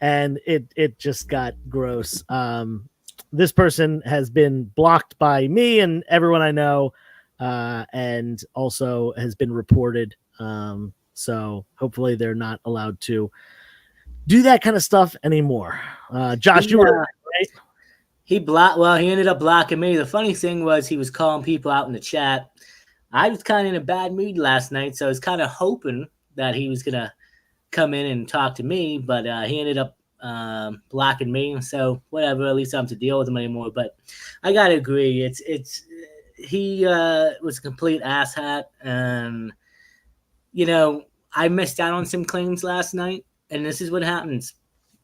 and it just got gross. This person has been blocked by me and everyone I know, and also has been reported. So hopefully they're not allowed to do that kind of stuff anymore. Josh, you were right? He ended up blocking me. The funny thing was he was calling people out in the chat. I was kind of in a bad mood last night, so I was kind of hoping that he was going to come in and talk to me, but he ended up blocking me. So whatever, at least I don't have to deal with him anymore. But I got to agree. He was a complete asshat. And, I missed out on some claims last night, and this is what happens.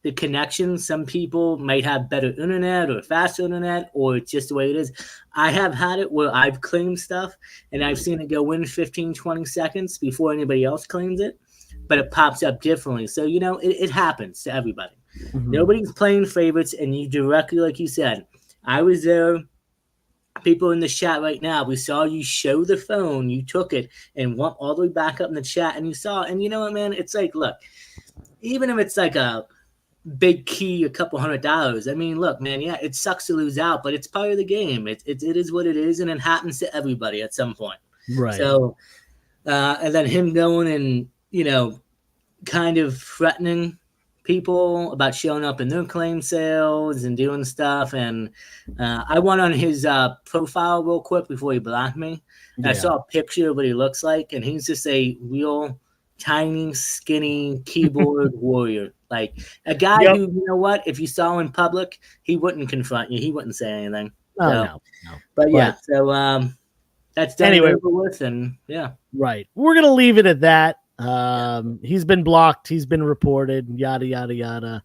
The connection, some people might have better internet or faster internet, or it's just the way it is. I have had it where I've claimed stuff and I've seen it go in 15, 20 seconds before anybody else claims it, but it pops up differently. So, it happens to everybody. Mm-hmm. Nobody's playing favorites, and you directly, like you said, I was there. People in the chat right now, we saw you show the phone, you took it and went all the way back up in the chat, and you saw, and you know what, man? It's like, look, even if it's like a big key, a couple $100. I mean, look, man, yeah, it sucks to lose out, but it's part of the game. It is what it is, and it happens to everybody at some point. Right. So, and then him going and, kind of threatening people about showing up in their claim sales and doing stuff. And I went on his profile real quick before he blocked me. Yeah. I saw a picture of what he looks like, and he's just a real tiny, skinny keyboard warrior. Like a guy who, you know what, if you saw in public, he wouldn't confront you. He wouldn't say anything. No. But yeah, so that's done over with, and yeah. Right. We're going to leave it at that. He's been blocked. He's been reported, yada, yada, yada.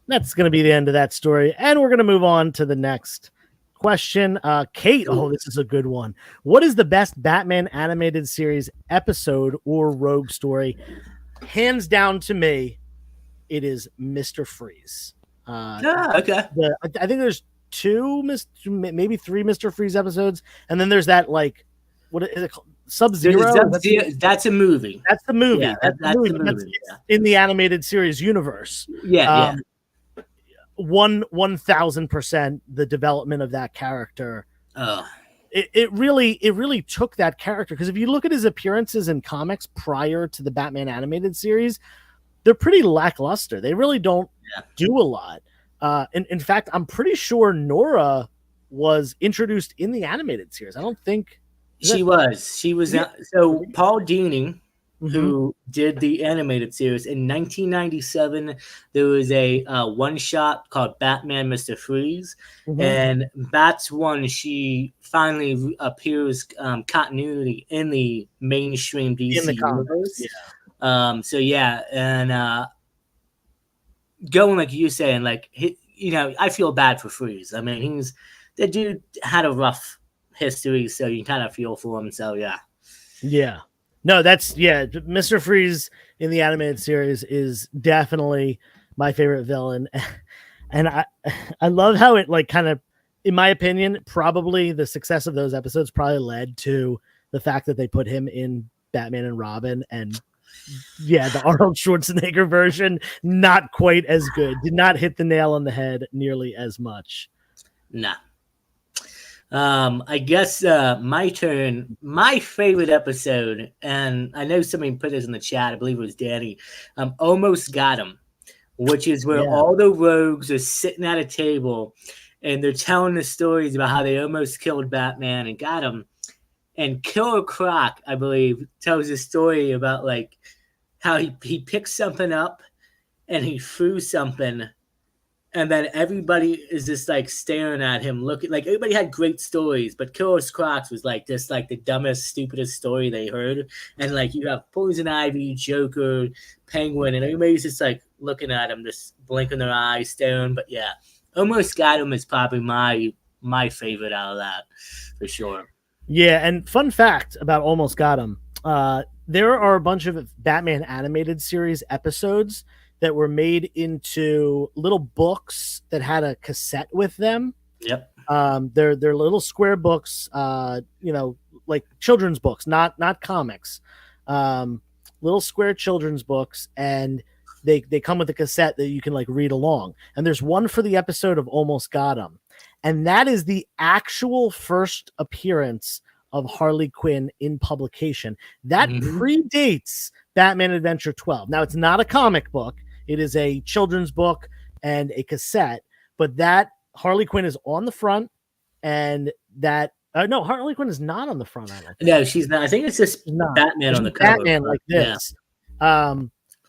That's going to be the end of that story. And we're going to move on to the next question. Kate, this is a good one. What is the best Batman animated series episode or rogue story? Hands down to me, it is Mr. Freeze. Okay. I think there's 2, maybe 3 Mr. Freeze episodes, and then there's that, like, what is it called? Sub-Zero? That's a movie. That's the movie. Yeah, that's the movie. That's in the animated series universe. Yeah. 1,000% the development of that character. Oh. It really took that character, because if you look at his appearances in comics prior to the Batman animated series, they're pretty lackluster. They really don't do a lot. In fact, I'm pretty sure Nora was introduced in the animated series. I don't think she was. So Paul Dini who did the animated series. In 1997, there was a one-shot called Batman Mr. Freeze. And that's when she finally appears continuity in the mainstream DC in the comics, universe. yeah. So yeah, and going like you saying, like I feel bad for Freeze. I mean, the dude had a rough history, so you kind of feel for him. So yeah. Yeah. No, Mr. Freeze in the animated series is definitely my favorite villain. And I love how it like kind of, in my opinion, probably the success of those episodes probably led to the fact that they put him in Batman and Robin, and yeah, the Arnold Schwarzenegger version, not quite as good. Did not hit the nail on the head nearly as much. Nah. I guess my turn. My favorite episode, and I know somebody put this in the chat. I believe it was Danny. Almost Got Him, which is where all the rogues are sitting at a table, and they're telling the stories about how they almost killed Batman and got him. And Killer Croc, I believe, tells a story about like how he picked something up and he threw something. And then everybody is just like staring at him, looking like everybody had great stories, but Killer Crocs was like just like the dumbest, stupidest story they heard. And like you have Poison Ivy, Joker, Penguin, and everybody's just like looking at him, just blinking their eyes, staring. But yeah, Almost Got Him is probably my favorite out of that for sure. Yeah, and fun fact about Almost Got Him, there are a bunch of Batman animated series episodes that were made into little books that had a cassette with them. Yep. They're little square books, like children's books, not comics. Little square children's books, and they come with a cassette that you can like read along. And there's one for the episode of Almost Got Him. And that is the actual first appearance of Harley Quinn in publication. That predates Batman Adventure 12. Now, it's not a comic book. It is a children's book and a cassette, but that Harley Quinn is on the front, and that no, Harley Quinn is not on the front. No, she's not. I think it's just Batman on the cover. Batman like this. Yeah.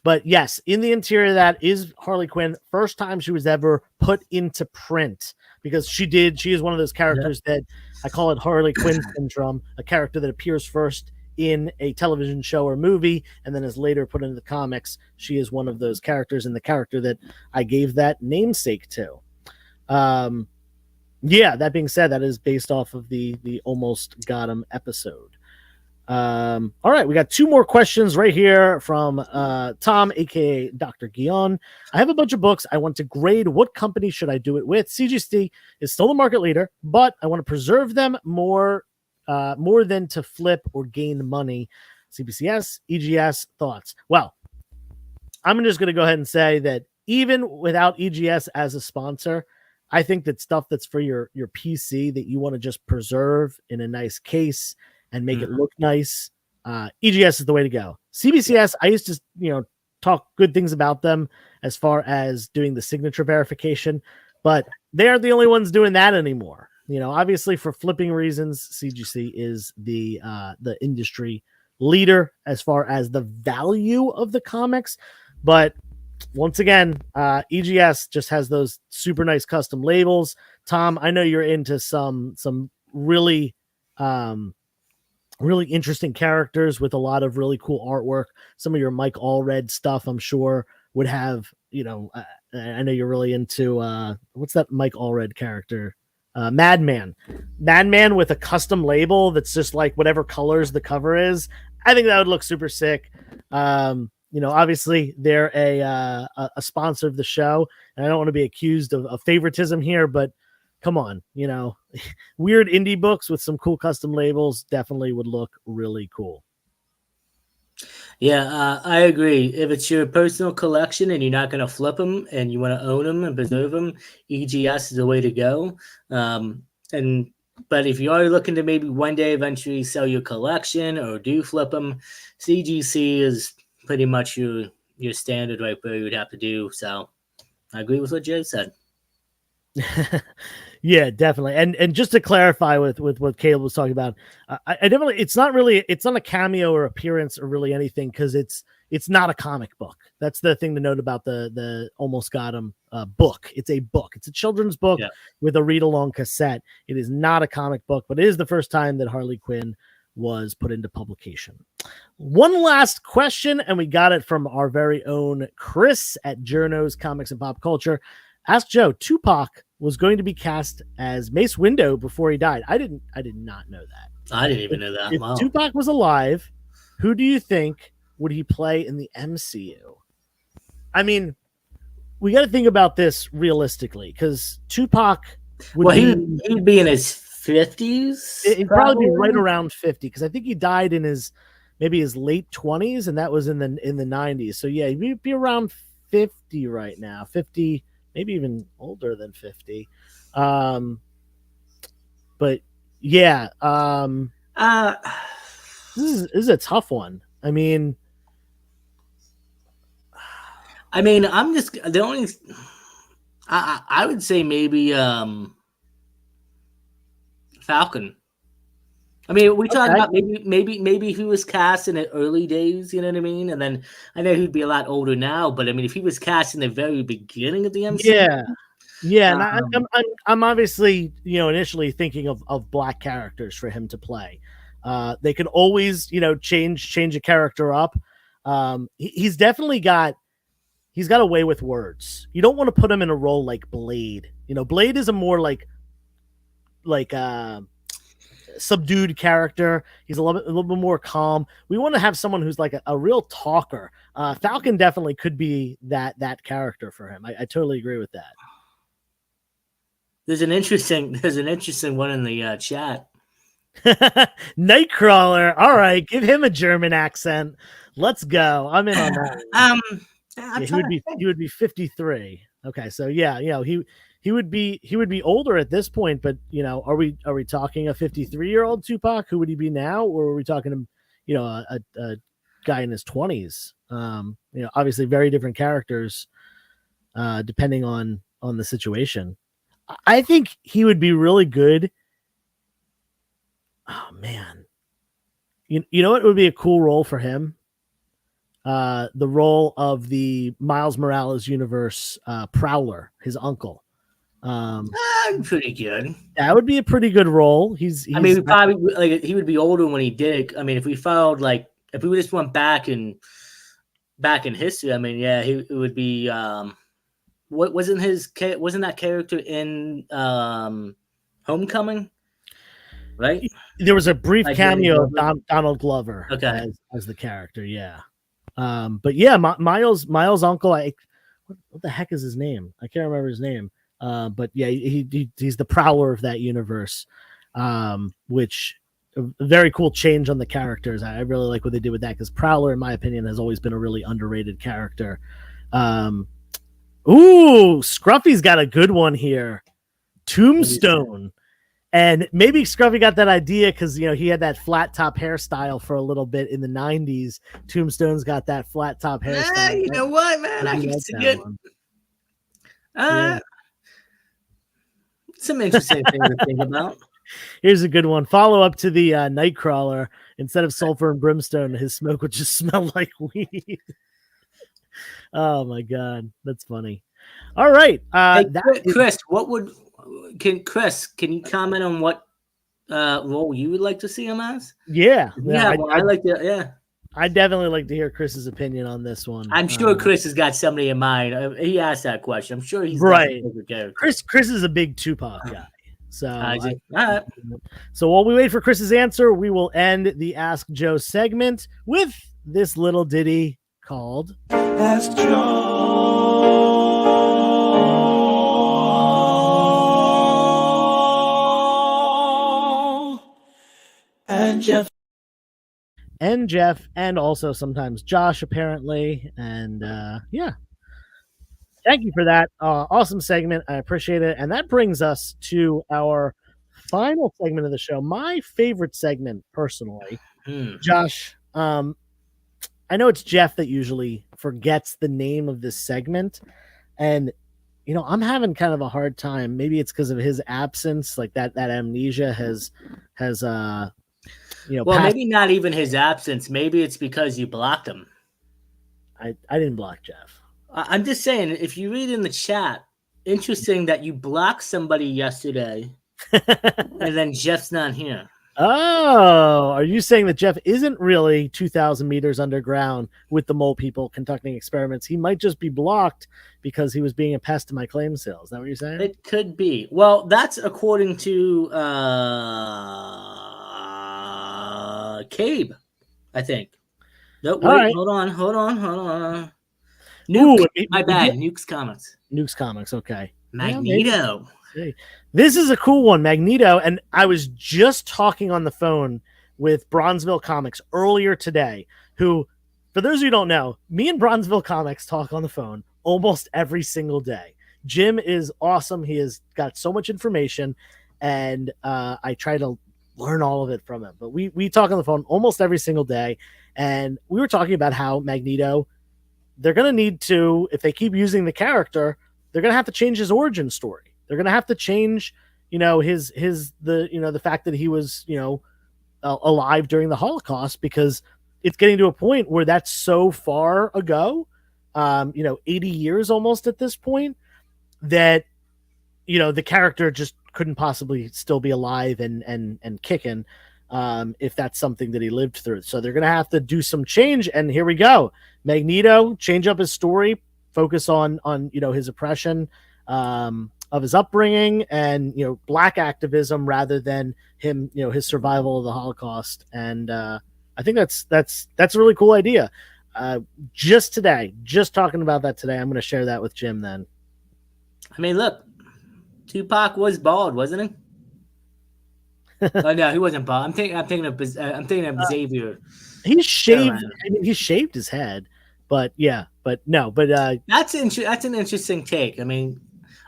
But yes, in the interior, that is Harley Quinn. First time she was ever put into print, because she is one of those characters that I call it Harley Quinn syndrome, a character that appears first in a television show or movie and then is later put into the comics. She is one of those characters, and the character that I gave that namesake to. That being said, that is based off of the Almost Got Him episode. All right, we got two more questions right here from Tom, aka Dr. Guion. I have a bunch of books I want to grade. What company should I do it with? CGC is still the market leader, but I want to preserve them more than to flip or gain money. CBCS, EGS, thoughts? Well, I'm just going to go ahead and say that even without EGS as a sponsor, I think that stuff that's for your PC that you want to just preserve in a nice case and make it look nice, EGS is the way to go. CBCS, I used to talk good things about them as far as doing the signature verification, but they aren't the only ones doing that anymore. Obviously for flipping reasons, CGC is the industry leader as far as the value of the comics. But once again, EGS just has those super nice custom labels. Tom, I know you're into some really really interesting characters with a lot of really cool artwork. Some of your Mike Allred stuff, I'm sure, would have, I know you're really into, what's that Mike Allred character? Madman with a custom label that's just like whatever colors the cover is. I think that would look super sick. Obviously they're a sponsor of the show, and I don't want to be accused of favoritism here, but come on, weird indie books with some cool custom labels definitely would look really cool. Yeah, I agree. If it's your personal collection and you're not going to flip them and you want to own them and preserve them, EGS is the way to go. But if you are looking to maybe one day eventually sell your collection or do flip them, CGC is pretty much your standard right where you would have to do. So I agree with what Joe said. Yeah, definitely. And just to clarify with what Caleb was talking about, I definitely it's not a cameo or appearance or really anything because it's not a comic book. That's the thing to note about the Almost Got Him book. It's a book. It's a children's book with a read along cassette. It is not a comic book, but it is the first time that Harley Quinn was put into publication. One last question, and we got it from our very own Chris at Journo's Comics and Pop Culture. Ask Joe, Tupac was going to be cast as Mace Windu before he died. I did not know that. I didn't even know that. If wow. Tupac was alive, who do you think would he play in the MCU? I mean, we got to think about this realistically because Tupac he'd be in his 50s. He'd probably be right around 50 because I think he died in his late 20s, and that was in the 90s. So yeah, he'd be around 50 right now. 50. Maybe even older than 50. But yeah, this is a tough one. I mean, I'm just the only. I would say maybe Falcon. I mean, we talk about maybe if he was cast in the early days, you know what I mean? And then I know he'd be a lot older now, but I mean, if he was cast in the very beginning of the MCU, yeah. And I'm obviously initially thinking of black characters for him to play. They can always change a character up. He's definitely got a way with words. You don't want to put him in a role like Blade. Blade is a more like subdued character. He's a little bit more calm. We want to have someone who's like a real talker. Falcon definitely could be that character for him. I totally agree with that. There's an interesting one in the chat. Nightcrawler. All right, give him a German accent. Let's go. I'm in on that. He would be 53. Okay, so yeah, he would be older at this point, but are we talking a 53-year-old Tupac? Who would he be now, or are we talking a guy in his 20s? Obviously very different characters depending on the situation. I think he would be really good. Oh man, you know what would be a cool role for him? The role of the Miles Morales universe Prowler, his uncle. Pretty good. That would be a pretty good role. He's probably he would be older when he did it. I mean, if we followed if we just went back in history, I mean, yeah, it would be wasn't that character in Homecoming, right? There was a brief cameo of Donald Glover as the character, yeah. But yeah, Miles' uncle, what the heck is his name? I can't remember his name. But yeah, he's the Prowler of that universe, which a very cool change on the characters. I really like what they did with that because Prowler, in my opinion, has always been a really underrated character. Scruffy's got a good one here. Tombstone. And maybe Scruffy got that idea because he had that flat top hairstyle for a little bit in the 90s. Tombstone's got that flat top hairstyle. You know what, man? I can see it. Some interesting things to think about. Here's a good one. Follow up to the Nightcrawler. Instead of sulfur and brimstone, his smoke would just smell like weed. Oh my god, that's funny. All right, Chris, can you comment on what role you would like to see him as? Yeah, I like that. Yeah, I'd definitely like to hear Chris's opinion on this one. I'm sure Chris has got somebody in mind. He asked that question. I'm sure he's right. Chris is a big Tupac guy. So while we wait for Chris's answer, we will end the Ask Joe segment with this little ditty called Ask Joe and Jeff, and also sometimes Josh, apparently. And yeah, thank you for that awesome segment. I appreciate it. And that brings us to our final segment of the show, my favorite segment personally. Josh, I know it's Jeff that usually forgets the name of this segment, and I'm having kind of a hard time. Maybe it's because of his absence, like that amnesia has Well, passed. maybe not even his absence. Maybe it's because you blocked him. I didn't block Jeff. I'm just saying, if you read in the chat, interesting that you blocked somebody yesterday and then Jeff's not here. Oh, are you saying that Jeff isn't really 2,000 meters underground with the mole people conducting experiments? He might just be blocked because he was being a pest to my claim sales. Is that what you're saying? It could be. Well, that's according to Cabe, I think. No, wait, right. hold on. Ooh, My bad. Nuke's Comics. Nuke's Comics, okay. Magneto. Yeah, this is a cool one, Magneto. And I was just talking on the phone with Bronzeville Comics earlier today, who, for those of you who don't know, me and Bronzeville Comics talk on the phone almost every single day. Jim is awesome. He has got so much information, and I try to learn all of it from him. But we talk on the phone almost every single day, and we were talking about how Magneto, they're going to need to, if they keep using the character, they're going to have to change his origin story. They're going to have to change, the fact that he was, alive during the Holocaust, because it's getting to a point where that's so far ago, 80 years almost at this point, that, the character just couldn't possibly still be alive and kicking, if that's something that he lived through. So they're going to have to do some change. And here we go. Magneto, change up his story, focus on his oppression, of his upbringing, and black activism rather than him, his survival of the Holocaust. And I think that's a really cool idea. Just talking about that today. I'm going to share that with Jim then. I mean, look, Tupac was bald, wasn't he? Oh no, he wasn't bald. I'm thinking of Xavier. He's shaved. I mean, he shaved his head, but that's an interesting take. I mean,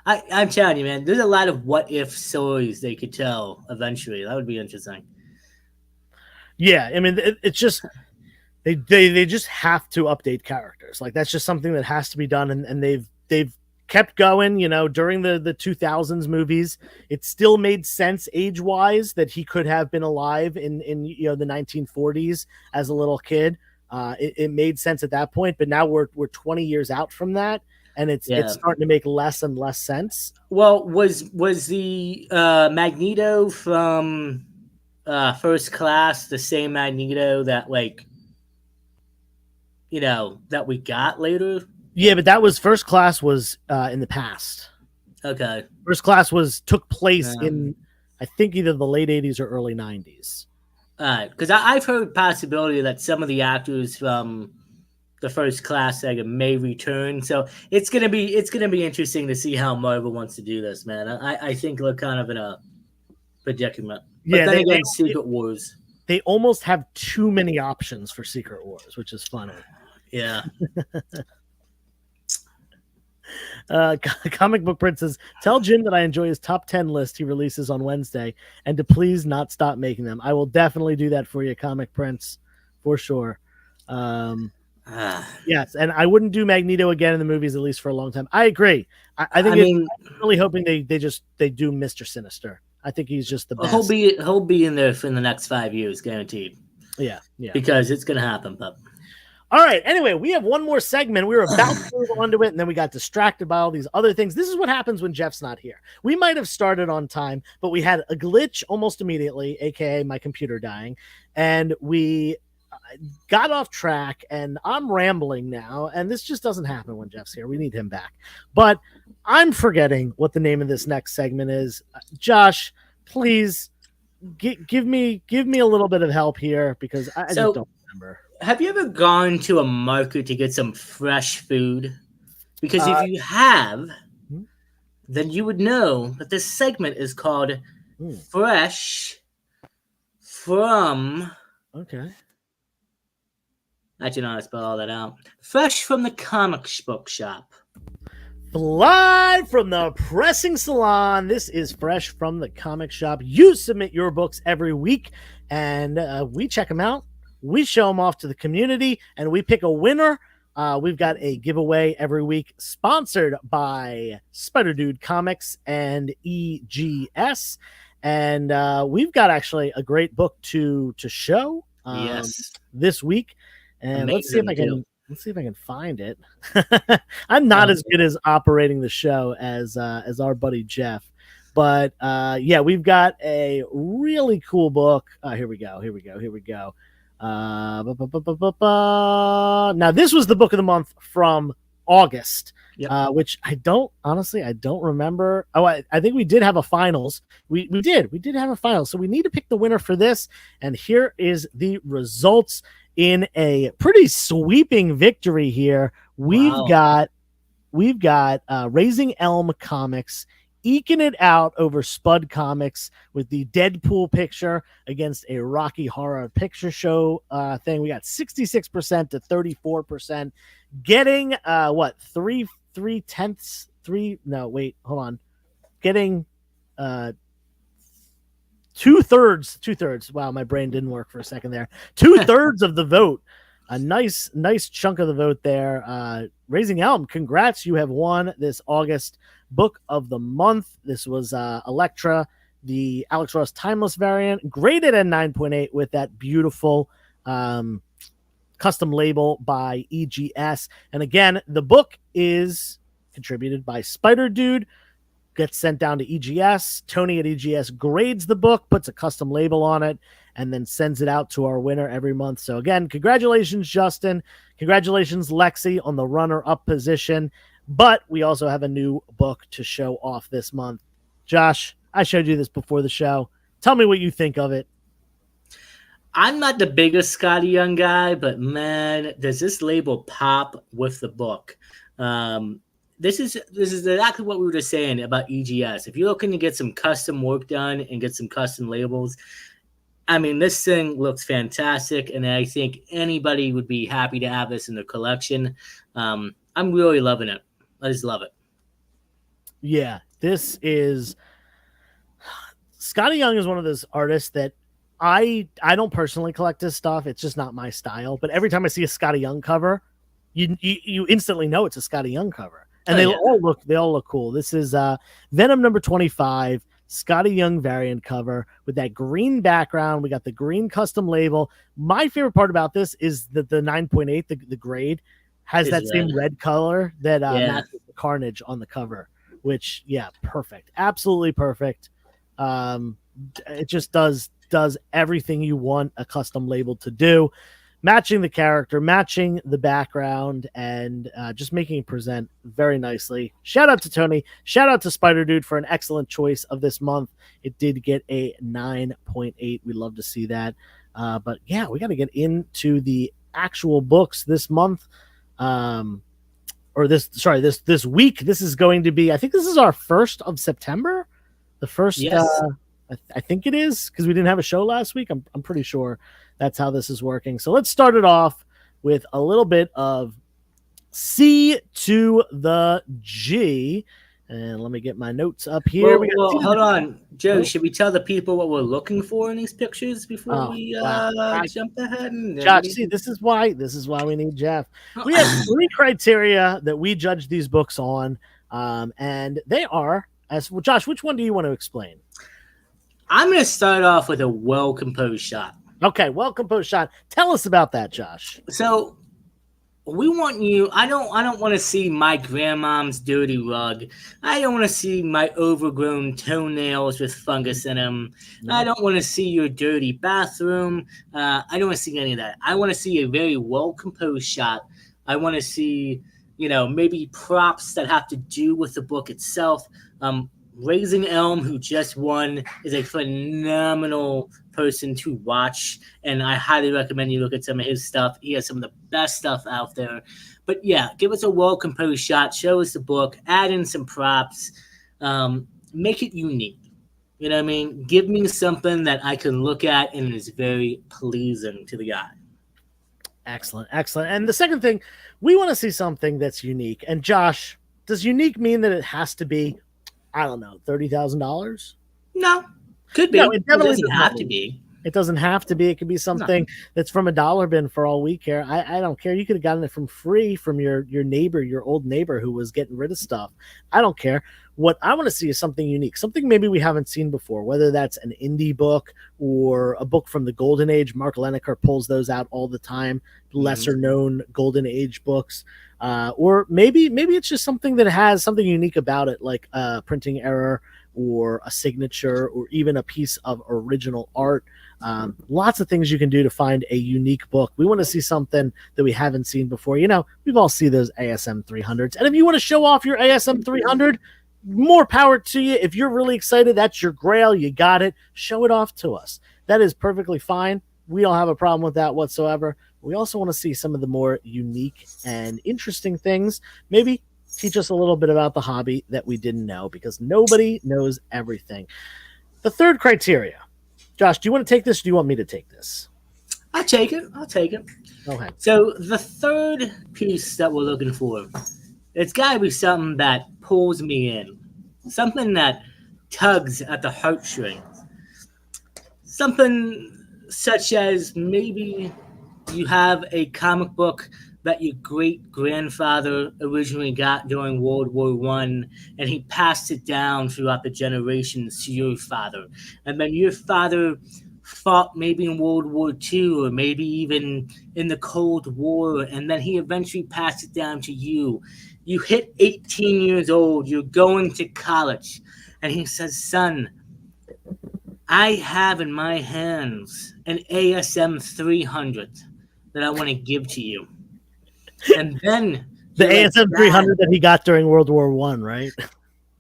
I'm telling you, man, there's a lot of what if stories they could tell eventually. That would be interesting. Yeah, I mean, it's just they just have to update characters. Like, that's just something that has to be done, and they've kept going. During the 2000s movies, it still made sense age-wise that he could have been alive in the 1940s as a little kid. It made sense at that point, but now we're 20 years out from that, and it's starting to make less and less sense. Well, was the Magneto from First Class the same Magneto that that we got later? Yeah, but that was First Class was in the past. Okay. First Class took place in, I think, either the late 80s or early 90s. All right, because I've heard possibility that some of the actors from the First Class saga may return. So it's gonna be interesting to see how Marvel wants to do this, man. I think they're kind of in a predicament. But then again, Secret Wars. They almost have too many options for Secret Wars, which is funny. Yeah. Comic Book Prince says, tell Jim that I enjoy his top 10 list he releases on Wednesday, and to please not stop making them. I will definitely do that for you, Comic Prince, for sure. Yes, and I wouldn't do Magneto again in the movies, at least for a long time. I agree. I'm really hoping they do Mr. Sinister. I think he's just the best. He'll be in there for the next 5 years, guaranteed. Yeah. Because it's gonna happen, but. All right. Anyway, we have one more segment. We were about to move on to it, and then we got distracted by all these other things. This is what happens when Jeff's not here. We might have started on time, but we had a glitch almost immediately, aka my computer dying, and we got off track, and I'm rambling now, and this just doesn't happen when Jeff's here. We need him back. But I'm forgetting what the name of this next segment is. Josh, please give me a little bit of help here, because I just don't remember. Have you ever gone to a market to get some fresh food? Because if you have, then you would know that this segment is called Fresh from... Okay. Actually, no, I spell all that out. Fresh from the comic book shop. Live from the pressing salon, this is Fresh from the comic shop. You submit your books every week, and we check them out. We show them off to the community, and we pick a winner We've got a giveaway every week sponsored by Spider Dude Comics and EGS. And we've got actually a great book to show this week. And let's see if I can find it. I'm not as good as operating the show as our buddy Jeff. But yeah, we've got a really cool book. Here we go. Now, this was the book of the month from August, which I don't remember. Oh, I think we did have a finals. We did have a final. So we need to pick the winner for this. And here is the results in a pretty sweeping victory here. We've got Raising Elm Comics eking it out over Spud Comics with the Deadpool picture against a Rocky Horror Picture Show thing. We got 66% to 34%, getting getting two-thirds. Wow, my brain didn't work for a second there. 2/3 of the vote. A nice chunk of the vote there. Raising Elm, congrats. You have won this August book of the month. This was Elektra, the Alex Ross Timeless variant, graded at 9.8 with that beautiful custom label by EGS. And again, the book is contributed by Spider Dude, gets sent down to EGS. Tony at EGS grades the book, puts a custom label on it, and then sends it out to our winner every month. So again, congratulations, Justin. Congratulations, Lexi, on the runner-up position. But we also have a new book to show off this month. Josh, I showed you this before the show. Tell me what you think of it. I'm not the biggest Scotty Young guy, but man, does this label pop with the book. This is exactly what we were just saying about EGS. If you're looking to get some custom work done and get some custom labels, I mean, this thing looks fantastic, and I think anybody would be happy to have this in their collection. I'm really loving it. I just love it. Yeah, this is Scotty Young is one of those artists that I don't personally collect his stuff. It's just not my style. But every time I see a Scotty Young cover, you instantly know it's a Scotty Young cover. And they all look cool. This is Venom number 25, Scotty Young variant cover with that green background. We got the green custom label. My favorite part about this is that the 9.8, the grade, has that same red color that matches the Carnage on the cover, which, perfect. Absolutely perfect. It just does everything you want a custom label to do. Matching the character, matching the background, and just making it present very nicely. Shout out to Tony. Shout out to Spider Dude for an excellent choice of this month. It did get a 9.8. We love to see that. But yeah, we got to get into the actual books this month. This week. This is going to be, I think this is our 1st of September. The first, yes. I think it is, because we didn't have a show last week. I'm pretty sure that's how this is working. So let's start it off with a little bit of C to the G. And let me get my notes up here. Well, hold on. Joe, should we tell the people what we're looking for in these pictures before we jump ahead? Josh, see, this is why we need Jeff. We have 3 criteria that we judge these books on. And they are, Josh, which one do you want to explain? I'm going to start off with a well-composed shot. Okay, well-composed shot. Tell us about that, Josh. So we want you. I don't want to see my grandmom's dirty rug. I don't want to see my overgrown toenails with fungus in them. No. I don't want to see your dirty bathroom. I don't want to see any of that. I want to see a very well-composed shot. I want to see, maybe props that have to do with the book itself. Raising Elm, who just won, is a phenomenal person to watch, and I highly recommend you look at some of his stuff. He has some of the best stuff out there. But yeah, give us a well-composed shot, show us the book, add in some props, make it unique. You know what I mean? Give me something that I can look at and is very pleasing to the eye. Excellent. And the second thing, we want to see something that's unique. And Josh, does unique mean that it has to be, I don't know, $30,000? No, could be. No, it definitely doesn't have to be. It doesn't have to be. It could be something that's from a dollar bin for all we care. I don't care. You could have gotten it from free from your neighbor, your old neighbor who was getting rid of stuff. I don't care. What I want to see is something unique, something maybe we haven't seen before, whether that's an indie book or a book from the Golden Age. Mark Leneker pulls those out all the time, lesser known Golden Age books. Or maybe it's just something that has something unique about it, like a printing error or a signature or even a piece of original art. Lots of things you can do to find a unique book. We want to see something that we haven't seen before. You know, we've all seen those ASM 300s. And if you want to show off your ASM 300, more power to you. If you're really excited, that's your grail. You got it. Show it off to us. That is perfectly fine. We don't have a problem with that whatsoever. We also want to see some of the more unique and interesting things. Maybe teach us a little bit about the hobby that we didn't know, because nobody knows everything. The third criteria. Josh, do you want to take this or do you want me to take this? I'll take it. Okay. So the third piece that we're looking for, it's got to be something that pulls me in, something that tugs at the heartstrings, something such as maybe you have a comic book that your great-grandfather originally got during World War I, and he passed it down throughout the generations to your father. And then your father fought maybe in World War II or maybe even in the Cold War, and then he eventually passed it down to you. You hit 18 years old, you're going to college, and he says, son, I have in my hands an ASM 300 that I want to give to you. And then the ASM 300 that he got during World War I, right?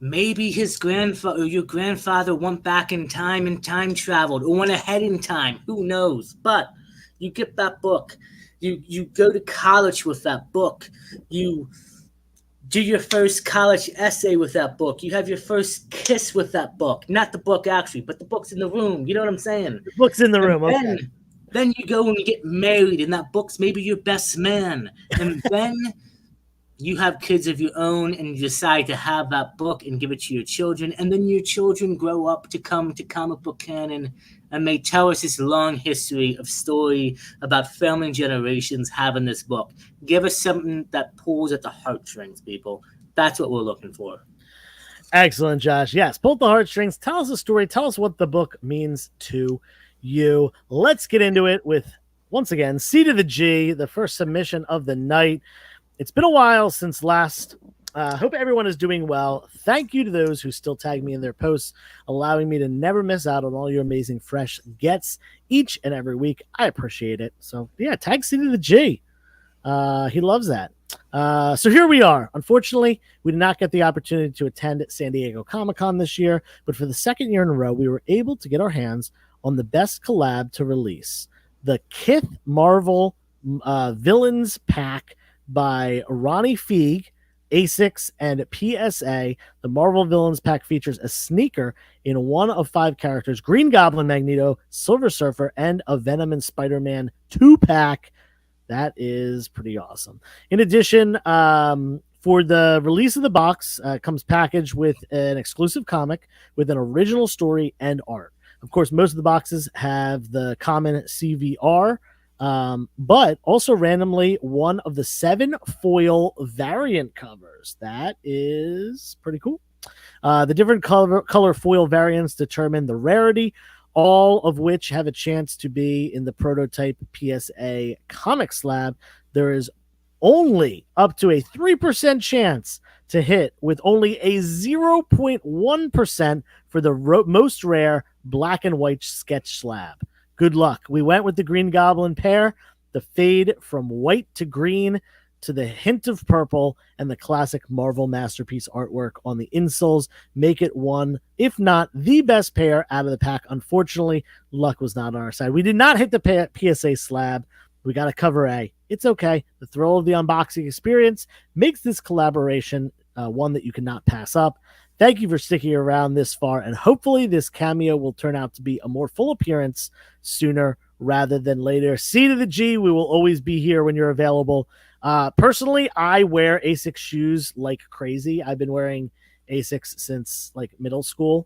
Maybe his grandfather or your grandfather went back in time and time traveled or went ahead in time. Who knows? But you get that book. You go to college with that book. You do your first college essay with that book. You have your first kiss with that book. Not the book, actually, but the book's in the room. You know what I'm saying? The book's in the room, okay. Then you go and you get married, and that book's maybe your best man. And then you have kids of your own, and you decide to have that book and give it to your children. And then your children grow up to come to comic book canon, and they tell us this long history of story about family generations having this book. Give us something that pulls at the heartstrings, people. That's what we're looking for. Excellent, Josh. Yes, pull the heartstrings. Tell us a story. Tell us what the book means to you. Let's get into it with, once again, C to the G, the first submission of the night. It's been a while since last. Hope everyone is doing well. Thank you to those who still tag me in their posts, allowing me to never miss out on all your amazing fresh gets each and every week. I appreciate it. So yeah, tag C to the G. He loves that. So here we are. Unfortunately, we did not get the opportunity to attend San Diego Comic-Con this year, but for the second year in a row, we were able to get our hands on the best collab to release, the Kith Marvel Villains Pack by Ronnie Feig, A6, and PSA. The Marvel Villains Pack features a sneaker in one of 5 characters: Green Goblin, Magneto, Silver Surfer, and a Venom and Spider-Man 2-pack. That is pretty awesome. In addition, for the release of the box, comes packaged with an exclusive comic with an original story and art. Of course, most of the boxes have the common CVR, but also randomly one of the 7 foil variant covers. That is pretty cool. The different color foil variants determine the rarity, all of which have a chance to be in the prototype PSA comic slab. There is only up to a 3% chance to hit, with only a 0.1% for the most rare black and white sketch slab. Good luck. We went with the Green Goblin pair, the fade from white to green to the hint of purple, and the classic Marvel masterpiece artwork on the insoles make it one, if not the best pair out of the pack. Unfortunately, luck was not on our side. We did not hit the PSA slab. We got a cover A. It's okay. The thrill of the unboxing experience makes this collaboration one that you cannot pass up. Thank you for sticking around this far, and hopefully this cameo will turn out to be a more full appearance sooner rather than later. C to the G, we will always be here when you're available. Personally, I wear ASICS shoes like crazy. I've been wearing ASICS since like middle school.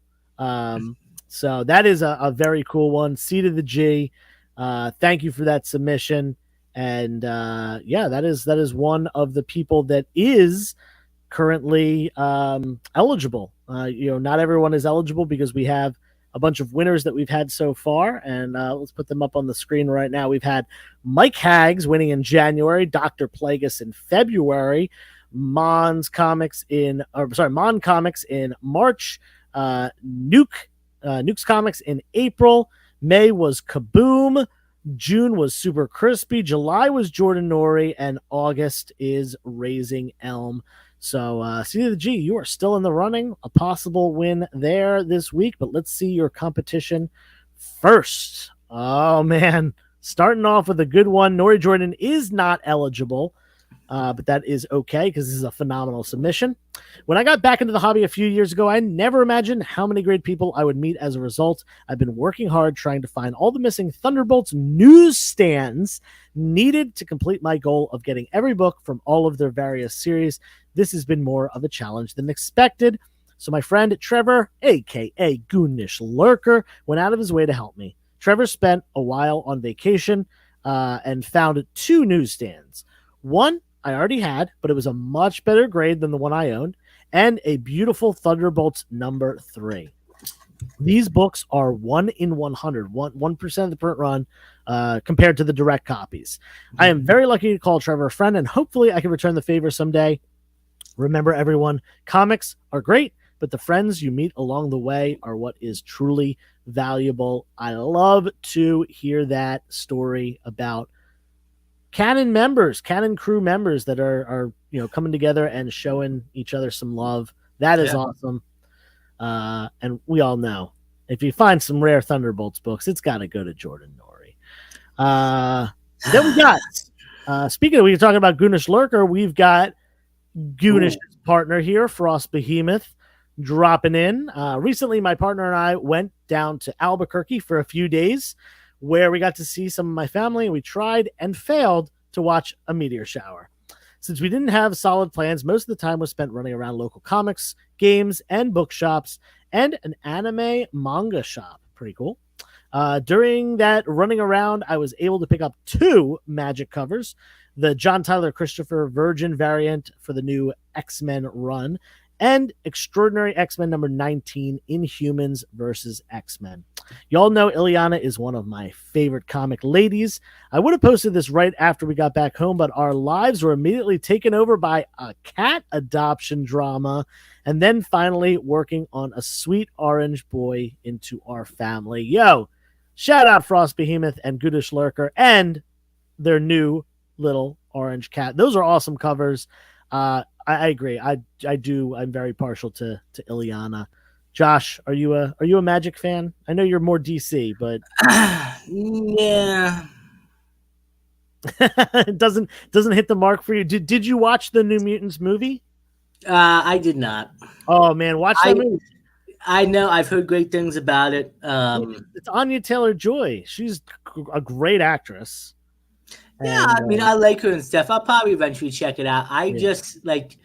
So that is a very cool one. C to the G. Thank you for that submission. And yeah, that is one of the people that is currently eligible. Not everyone is eligible because we have a bunch of winners that we've had so far, and let's put them up on the screen right now. We've had Mike Hags winning in January, Dr. Plagueis in February, Mon Comics in March, Nuke's Comics in April, May was Kaboom, June was Super Crispy, July was Jordan Nori, and August is Raising Elm. So, C to the G, you are still in the running. A possible win there this week, but let's see your competition first. Oh, man. Starting off with a good one. Nori Jordan is not eligible, but that is okay because this is a phenomenal submission. When I got back into the hobby a few years ago, I never imagined how many great people I would meet as a result. I've been working hard trying to find all the missing Thunderbolts newsstands needed to complete my goal of getting every book from all of their various series. This has been more of a challenge than expected. So my friend Trevor, a.k.a. Goonish Lurker, went out of his way to help me. Trevor spent a while on vacation and found 2 newsstands. One I already had, but it was a much better grade than the one I owned, and a beautiful Thunderbolts number 3. These books are 1 in 100, 1% of the print run compared to the direct copies. I am very lucky to call Trevor a friend, and hopefully I can return the favor someday. Remember, everyone, comics are great, but the friends you meet along the way are what is truly valuable. I love to hear that story about Canon crew members that are coming together and showing each other some love. That is awesome. And we all know if you find some rare Thunderbolts books, it's got to go to Jordan Nori. Then we got, speaking of, we were talking about Goonish Lurker, we've got Goonish's partner here, Frost Behemoth, dropping in. Recently, my partner and I went down to Albuquerque for a few days where we got to see some of my family. We tried and failed to watch a meteor shower. Since we didn't have solid plans, most of the time was spent running around local comics, games, and bookshops, and an anime manga shop. Pretty cool. During that running around, I was able to pick up 2 Magic covers, the John Tyler Christopher Virgin variant for the new X-Men run, and Extraordinary X-Men number 19, Inhumans versus X-Men. Y'all know Ileana is one of my favorite comic ladies. I would have posted this right after we got back home, but our lives were immediately taken over by a cat adoption drama, and then finally working on a sweet orange boy into our family. Yo, shout out Frost Behemoth and Goodish Lurker and their new little orange cat. Those are awesome covers. I agree. I do. I'm very partial to Ileana. Josh, are you a Magic fan? I know you're more DC, but yeah, it doesn't hit the mark for you. Did you watch the New Mutants movie? I did not. Oh man, watch that movie. I know. I've heard great things about it. It's Anya Taylor-Joy. She's a great actress. Yeah, I mean, I like her and stuff. I'll probably eventually check it out. I just like,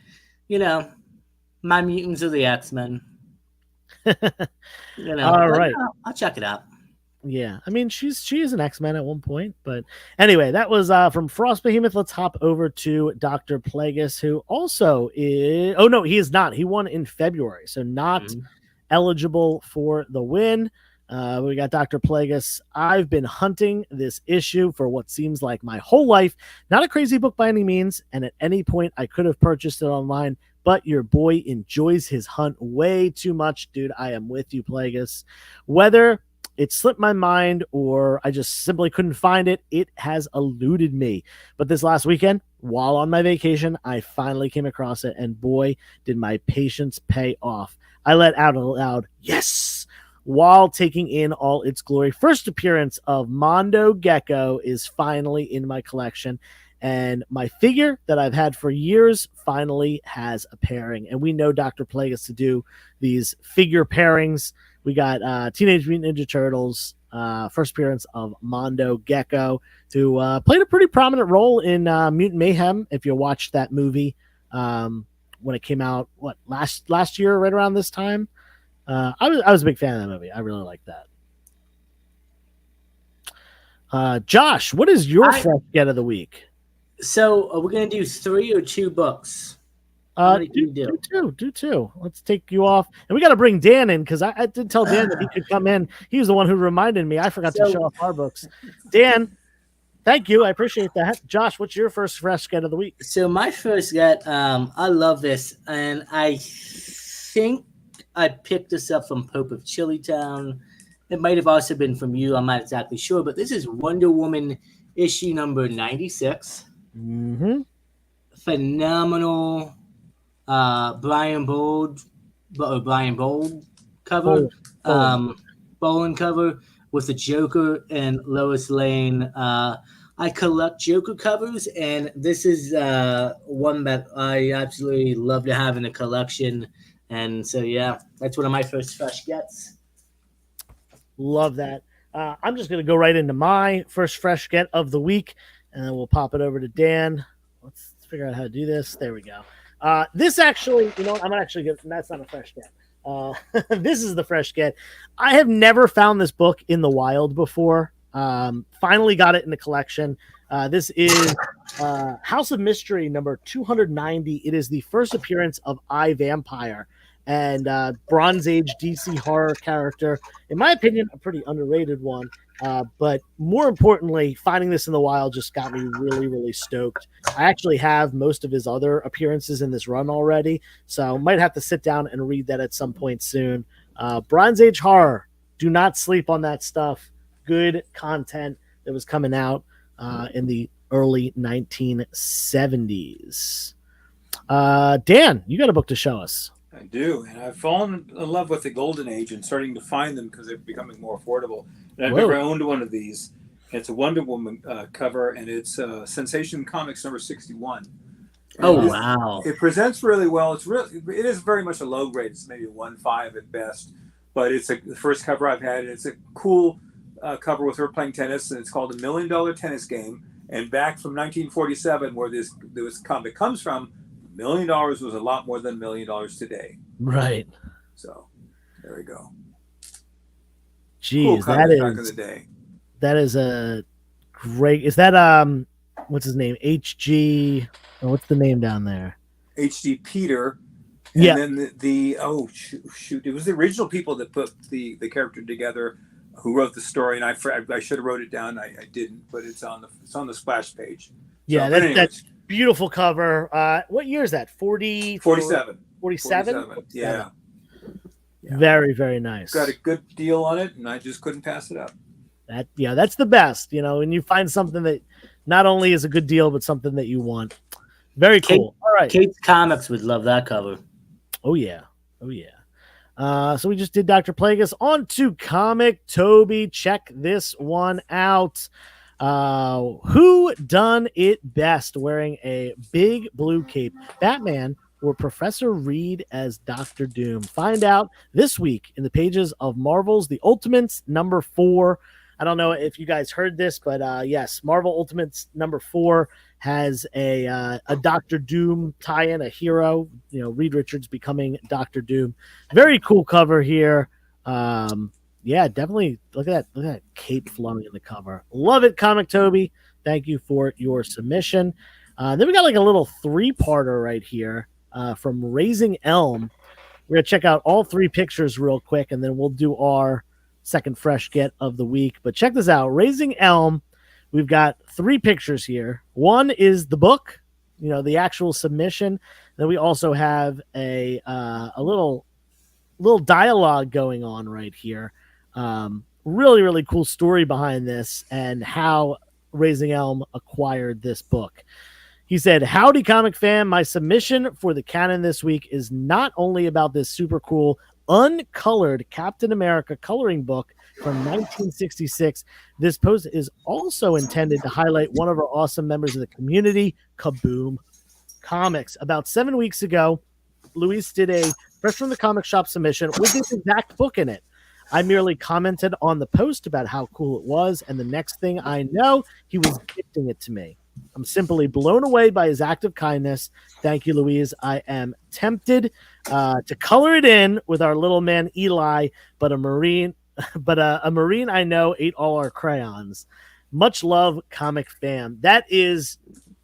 my mutants are the X-Men. All right. I'll check it out. Yeah, I mean, she is an X-Men at one point, but anyway, that was from Frost Behemoth. Let's hop over to Dr. Plagueis, who also is. Oh no, he is not. He won in February, so not eligible for the win. We got Dr. Plagueis. I've been hunting this issue for what seems like my whole life. Not a crazy book by any means, and at any point I could have purchased it online, but your boy enjoys his hunt way too much. Dude, I am with you, Plagueis. Whether it slipped my mind or I just simply couldn't find it, it has eluded me. But this last weekend, while on my vacation, I finally came across it, and boy, did my patience pay off. I let out a loud, yes, while taking in all its glory. First appearance of Mondo Gecko is finally in my collection, and my figure that I've had for years finally has a pairing. And we know Dr. Plagueis to do these figure pairings. We got Teenage Mutant Ninja Turtles, first appearance of Mondo Gecko, who played a pretty prominent role in Mutant Mayhem, if you watched that movie when it came out, last year, right around this time. I was a big fan of that movie. I really like that. Josh, what is your fresh get of the week? So are we going to do 3 or 2 books? Do two. Let's take you off, and we got to bring Dan in because I did tell Dan that he could come in. He was the one who reminded me. I forgot to show off our books. Dan, thank you. I appreciate that. Josh, what's your first fresh get of the week? So my first get, I love this, and I think I picked this up from Pope of Chilitown. It might have also been from you. I'm not exactly sure, but this is Wonder Woman issue number 96. Mm-hmm. Phenomenal. Brian Bold cover, Boland cover with the Joker and Lois Lane. I collect Joker covers, and this is one that I absolutely love to have in a collection. And so, yeah, that's one of my first fresh gets. Love that. I'm just going to go right into my first fresh get of the week, and then we'll pop it over to Dan. Let's figure out how to do this. There we go. This actually, I'm actually good. That's not a fresh get. This is the fresh get. I have never found this book in the wild before. Finally got it in the collection. This is House of Mystery number 290. It is the first appearance of I, Vampire, and Bronze Age DC horror character. In my opinion, a pretty underrated one. But more importantly, finding this in the wild just got me really, really stoked. I actually have most of his other appearances in this run already, so might have to sit down and read that at some point soon. Bronze Age horror. Do not sleep on that stuff. Good content that was coming out in the early 1970s. Dan, you got a book to show us. I do, and I've fallen in love with the Golden Age and starting to find them because they're becoming more affordable. And I've never owned one of these. It's a Wonder Woman cover, and it's Sensation Comics number 61. And wow! It presents really well. It is very much a low grade. It's maybe a 1.5 at best, but it's the first cover I've had. And it's a cool cover with her playing tennis, and it's called $1 Million Tennis Game. And back from 1947, where this comic comes from, $1 million was a lot more than $1 million today. Right. So there we go. Jeez, cool that is back in the day. That is a great. Is that what's his name? HG. Oh, what's the name down there? HG Peter. And then shoot, it was the original people that put the character together, who wrote the story, and I should have wrote it down. I didn't, but it's on the splash page. Yeah, so, that's beautiful cover. What year is that? 47. 47? Yeah. Very, very nice. Got a good deal on it, and I just couldn't pass it up. That's the best, when you find something that not only is a good deal, but something that you want. Very cool. All right. Kate's Comics would love that cover. Oh, yeah. So we just did Dr. Plagueis. On to Comic Toby. Check this one out. Who done it best wearing a big blue cape? Batman or Professor Reed as Dr. Doom? Find out this week in the pages of Marvel's The Ultimates number 4. I don't know if you guys heard this, but yes, Marvel Ultimates number 4 has a Dr. Doom tie-in, a hero. Reed Richards becoming Dr. Doom. Very cool cover here. Yeah, definitely. Look at that cape flowing in the cover. Love it, Comic Toby. Thank you for your submission. Then we got like a little 3-parter right here from Raising Elm. We're going to check out all 3 pictures real quick, and then we'll do our second fresh get of the week. But check this out. Raising Elm, we've got 3 pictures here. One is the book, the actual submission. Then we also have a little dialogue going on right here. Really, really cool story behind this and how Raising Elm acquired this book. He said, "Howdy, comic fan. My submission for the canon this week is not only about this super cool uncolored Captain America coloring book from 1966. This post is also intended to highlight one of our awesome members of the community, Kaboom Comics. About 7 weeks ago, Luis did a Fresh from the Comic Shop submission with this exact book in it. I merely commented on the post about how cool it was, and the next thing I know, he was gifting it to me. I'm simply blown away by his act of kindness. Thank you, Louise. I am tempted to color it in with our little man Eli, but a Marine I know ate all our crayons. Much love, comic fam. That is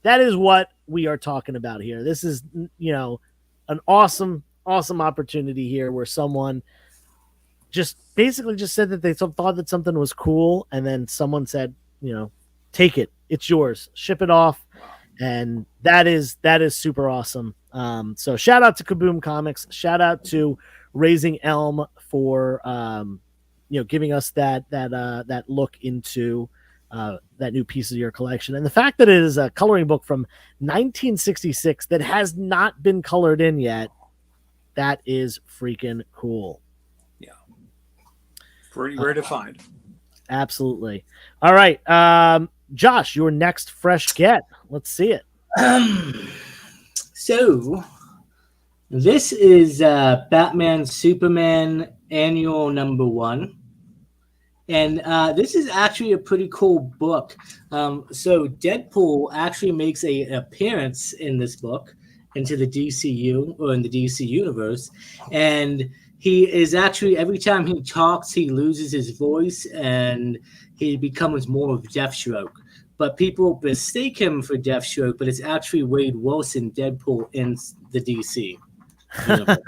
what we are talking about here. This is, an awesome opportunity here where someone just basically just said that they thought that something was cool, and then someone said, take it, it's yours, ship it off. And that is super awesome. So shout out to Kaboom Comics, shout out to Raising Elm for giving us that look into that new piece of your collection, and the fact that it is a coloring book from 1966 that has not been colored in yet. That is freaking cool. Yeah, pretty rare to find. Absolutely. All right, Josh, your next fresh get. Let's see it. So this is Batman Superman Annual #1. And this is actually a pretty cool book. So Deadpool actually makes an appearance in this book into the DCU, or in the DC universe. And he is actually, every time he talks, he loses his voice and he becomes more of Deathstroke. But people mistake him for Deathstroke, but it's actually Wade Wilson, Deadpool, in the DC universe.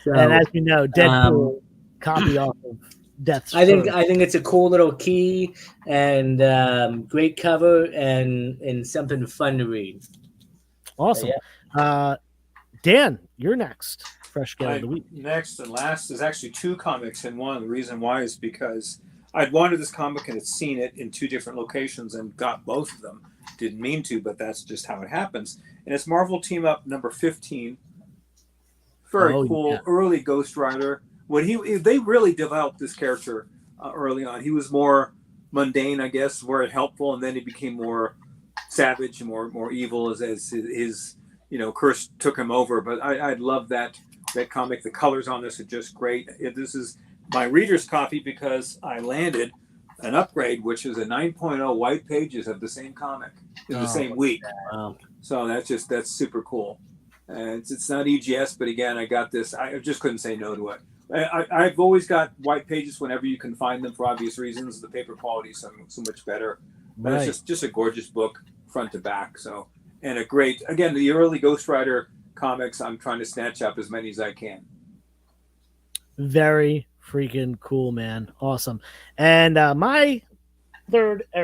So, and as you know, Deadpool copy off of Deathstroke. I think it's a cool little key and great cover and something fun to read. Awesome. Dan, you're next. Fresh get of the week. Next and last is actually two comics in one. The reason why is because I'd wanted this comic and had seen it in two different locations and got both of them. Didn't mean to, but that's just how it happens. And it's Marvel Team Up number 15. Very cool. Yeah. Early Ghost Rider. When they really developed this character early on. He was more mundane, I guess, where it helpful, and then he became more savage and more evil as his curse took him over. But I love that comic. The colors on this are just great. This is my reader's copy because I landed an upgrade, which is a 9.0 white pages of the same comic in the same week. Wow. So that's super cool. And it's not EGS, but again, I got this. I just couldn't say no to it. I've always got white pages whenever you can find them for obvious reasons. The paper quality is so much better. But Right. It's just a gorgeous book front to back. So, and a great, again, the early Ghost Rider comics, I'm trying to snatch up as many as I can. Very freaking cool, man. Awesome. And my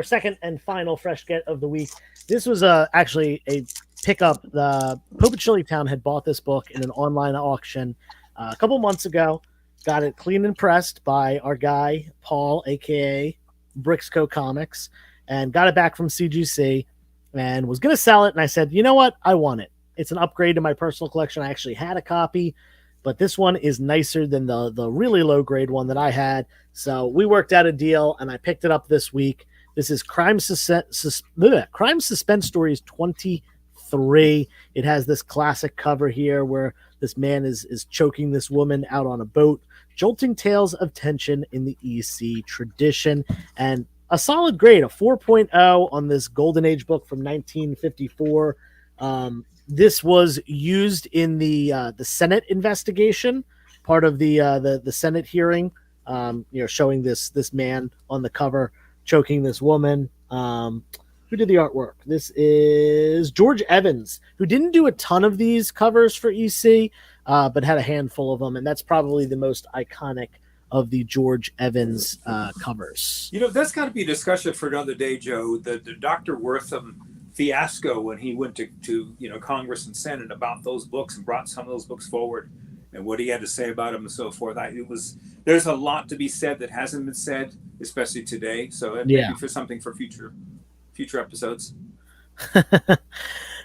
second and final fresh get of the week. This was actually a pickup. The Pope of Chillytown had bought this book in an online auction a couple months ago. Got it clean and pressed by our guy Paul, aka Brixco Comics, and got it back from CGC and was going to sell it. And I said, you know what? I want it. It's an upgrade to my personal collection. I actually had a copy, but this one is nicer than the really low grade one that I had. So we worked out a deal, and I picked it up this week. This is Crime Suspense Stories 23. It has this classic cover here where this man is choking this woman out on a boat, jolting tales of tension in the EC tradition, and a solid grade, a 4.0 on this Golden Age book from 1954. This was used in the Senate investigation, part of the Senate hearing. Showing this man on the cover choking this woman. Who did the artwork? This is George Evans, who didn't do a ton of these covers for EC, but had a handful of them, and that's probably the most iconic of the George Evans covers. That's got to be a discussion for another day, Joe. The Dr. Wortham fiasco when he went to Congress and Senate about those books and brought some of those books forward and what he had to say about them and so forth. There's a lot to be said that hasn't been said, especially today. So maybe for something for future episodes.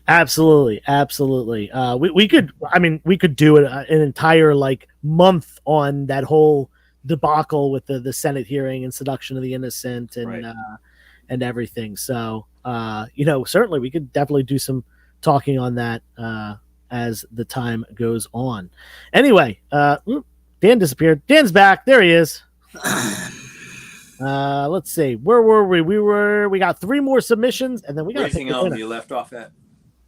Absolutely. We could do an entire month on that whole debacle with the Senate hearing and seduction of the innocent and Right. And everything. So certainly we could definitely do some talking on that as the time goes on. Anyway, Dan disappeared. Dan's back. There he is. Let's see. Where were we? We got 3 more submissions, and then we got Raising Elm. You left off at.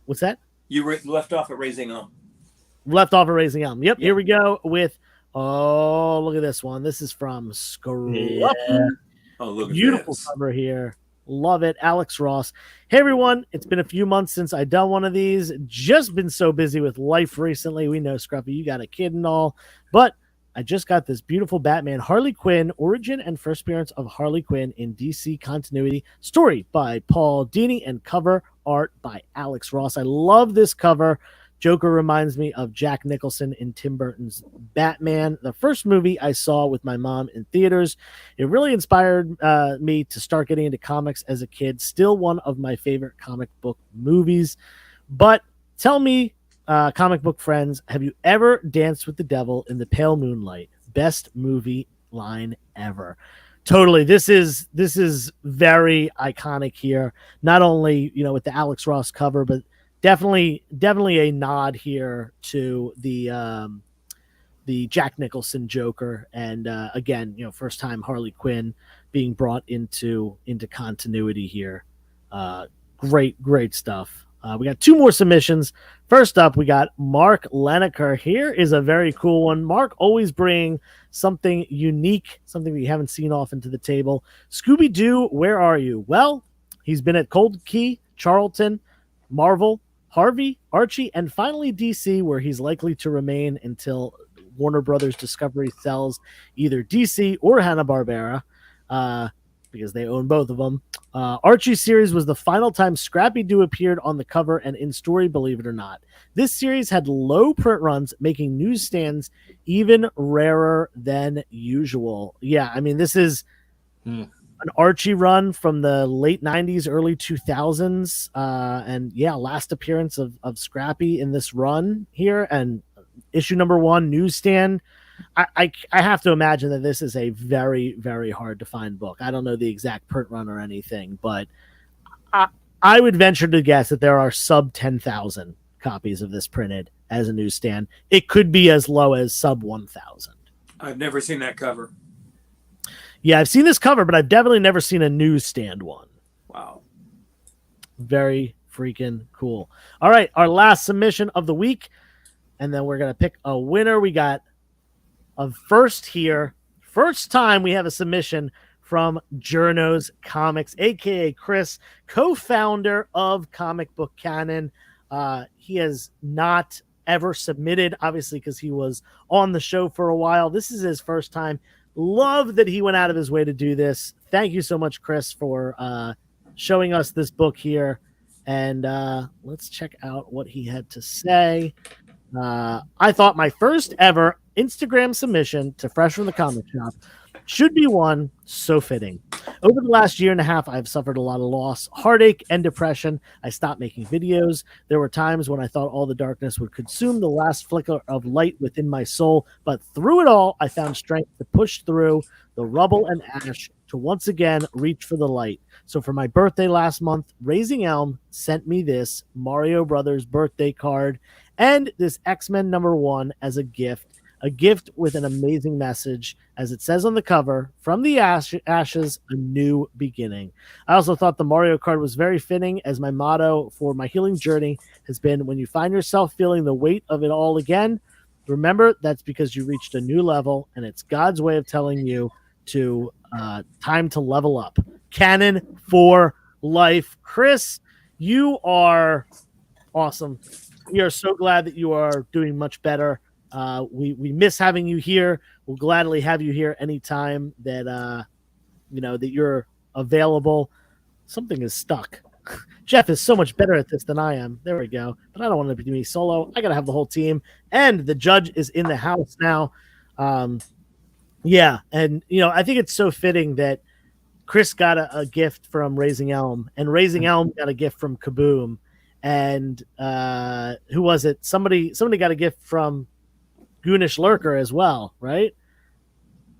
What's that? You left off at Raising Elm. Left off at Raising Elm. Yep. Here we go with. Oh, look at this one. This is from Scruffy. Yeah. Oh, look at Beautiful this. cover here. Love it. Alex Ross. Hey, everyone. It's been a few months since I done one of these. Just been so busy with life recently. We know, Scruffy, you got a kid and all. But I just got this beautiful Batman Harley Quinn origin and first appearance of Harley Quinn in DC continuity story by Paul Dini and cover art by Alex Ross. I love this cover. Joker reminds me of Jack Nicholson in Tim Burton's Batman, the first movie I saw with my mom in theaters. It really inspired me to start getting into comics as a kid. Still one of my favorite comic book movies. But tell me, comic book friends, have you ever danced with the devil in the pale moonlight? Best movie line ever. Totally. This is very iconic here. Not only, with the Alex Ross cover, but definitely a nod here to the Jack Nicholson Joker, and again, first time Harley Quinn being brought into continuity here. Great stuff. We got 2 more submissions. First up, we got Mark Leneker. Here is a very cool one. Mark always bring something unique, something that you haven't seen often to the table. Scooby-Doo, where are you? Well, he's been at Cold Key, Charlton, Marvel, Harvey, Archie, and finally DC, where he's likely to remain until Warner Brothers Discovery sells either DC or Hanna-Barbera, because they own both of them. Archie series was the final time Scrappy-Doo appeared on the cover and in story, believe it or not. This series had low print runs, making newsstands even rarer than usual. Yeah, I mean, this is an Archie run from the late 90s, early 2000s. And yeah, last appearance of Scrappy in this run here, and issue number 1, newsstand. I have to imagine that this is a very, very hard to find book. I don't know the exact print run or anything, but I would venture to guess that there are sub 10,000 copies of this printed as a newsstand. It could be as low as sub 1,000. I've never seen that cover. Yeah, I've seen this cover, but I've definitely never seen a newsstand one. Wow. Very freaking cool. All right, our last submission of the week, and then we're going to pick a winner. We got a first here. First time we have a submission from Journos Comics, a.k.a. Chris, co-founder of Comic Book Canon. He has not ever submitted, obviously, because he was on the show for a while. This is his first time. Love that he went out of his way to do this. Thank you so much, Chris, for showing us this book here. And let's check out what he had to say. I thought my first ever Instagram submission to Fresh from the Comic Shop should be one so fitting. Over the last year and a half, I've suffered a lot of loss, heartache, and depression. I stopped making videos. There were times when I thought all the darkness would consume the last flicker of light within my soul, but through it all, I found strength to push through the rubble and ash to once again reach for the light. So for my birthday last month, Raising Elm sent me this Mario Brothers birthday card and this X-Men #1 as a gift with an amazing message, as it says on the cover, from the ashes, a new beginning. I also thought the Mario card was very fitting, as my motto for my healing journey has been, when you find yourself feeling the weight of it all again, remember that's because you reached a new level, and it's God's way of telling you to time to level up. Canon for life. Chris, you are awesome. We are so glad that you are doing much better. We miss having you here. We'll gladly have you here anytime that that you're available. Something is stuck. Jeff is so much better at this than I am. There we go. But I don't want to be me solo. I gotta have the whole team. And the judge is in the house now. Yeah, and I think it's so fitting that Chris got a gift from Raising Elm, and Raising Elm got a gift from Kaboom. And who was it? Somebody got a gift from Goonish Lurker as well, right?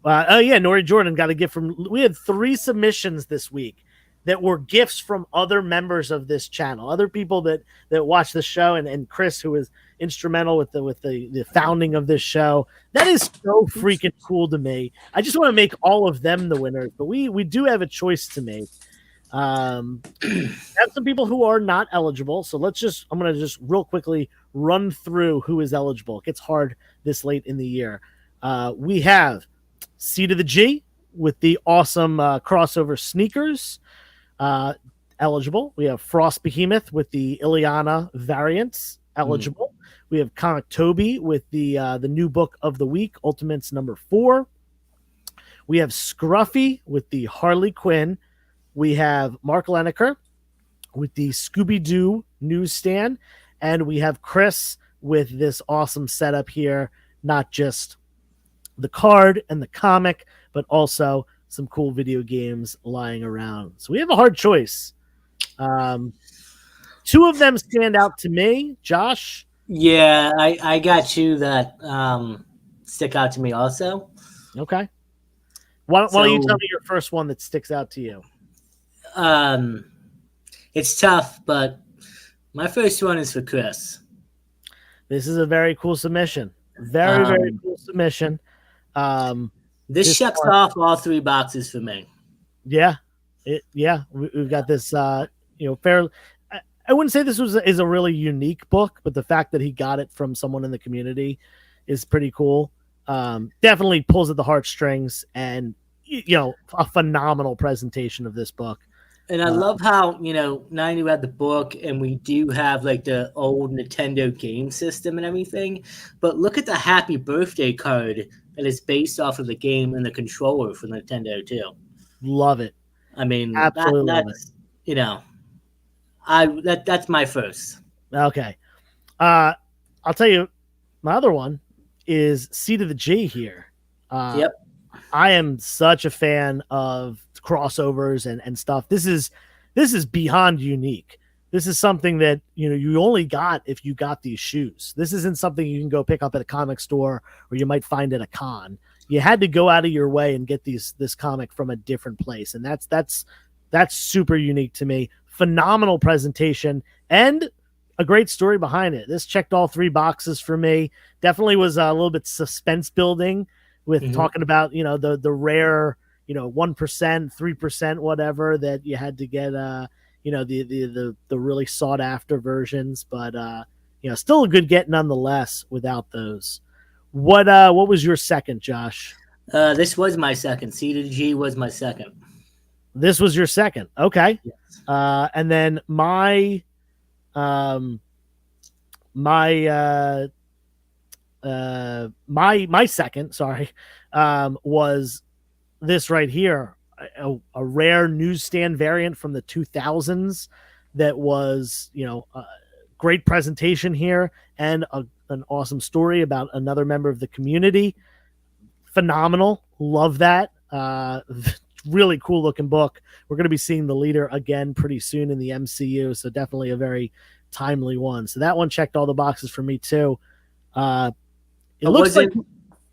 Oh yeah, Nori Jordan got a gift from. We had 3 submissions this week, that were gifts from other members of this channel, other people that watch the show, and Chris, who was instrumental with the founding of this show. That is so freaking cool to me. I just want to make all of them the winners, but we do have a choice to make. Have some people who are not eligible, so I'm going to just real quickly run through who is eligible. It gets hard this late in the year. We have C to the G with the awesome crossover sneakers. Eligible. We have Frost Behemoth with the Ileana variants. Eligible. We have Comic Toby with the new book of the week, Ultimates #4. We have Scruffy with the Harley Quinn. We have Mark Leneker with the Scooby-Doo newsstand. And we have Chris with this awesome setup here, not just the card and the comic, but also some cool video games lying around. So we have a hard choice. Two of them stand out to me. Josh? Yeah, I got you that stick out to me also. Okay. Why don't you tell me your first one that sticks out to you? It's tough, but my first one is for Chris. This is a very cool submission. Very cool submission. This checks off all 3 boxes for me. Yeah. We've got this, fair. I wouldn't say this is a really unique book, but the fact that he got it from someone in the community is pretty cool. Definitely pulls at the heartstrings, and a phenomenal presentation of this book. And I love how, not only we have the book and we do have like the old Nintendo game system and everything, but look at the happy birthday card that is based off of the game and the controller for Nintendo too. Love it. I mean, absolutely that's, that's my first. Okay. I'll tell you, my other one is C to the G here. Yep. I am such a fan of crossovers and stuff. This is beyond unique. This is something that you only got if you got these shoes. This isn't something you can go pick up at a comic store or you might find at a con. You had to go out of your way and get this comic from a different place, and that's super unique to me. Phenomenal presentation and a great story behind it. This checked all 3 boxes for me. Definitely was a little bit suspense building with talking about the rare 1%, 3%, whatever that you had to get the really sought after versions, but still a good get nonetheless without those. What was your second, Josh? This was my second. C to G was my second. This was your second. Okay. Yes. And then my second, sorry, was this right here, a rare newsstand variant from the 2000s that was, great presentation here and an awesome story about another member of the community. Phenomenal. Love that. Really cool looking book. We're going to be seeing the leader again pretty soon in the MCU, so definitely a very timely one. So that one checked all the boxes for me too. It looks like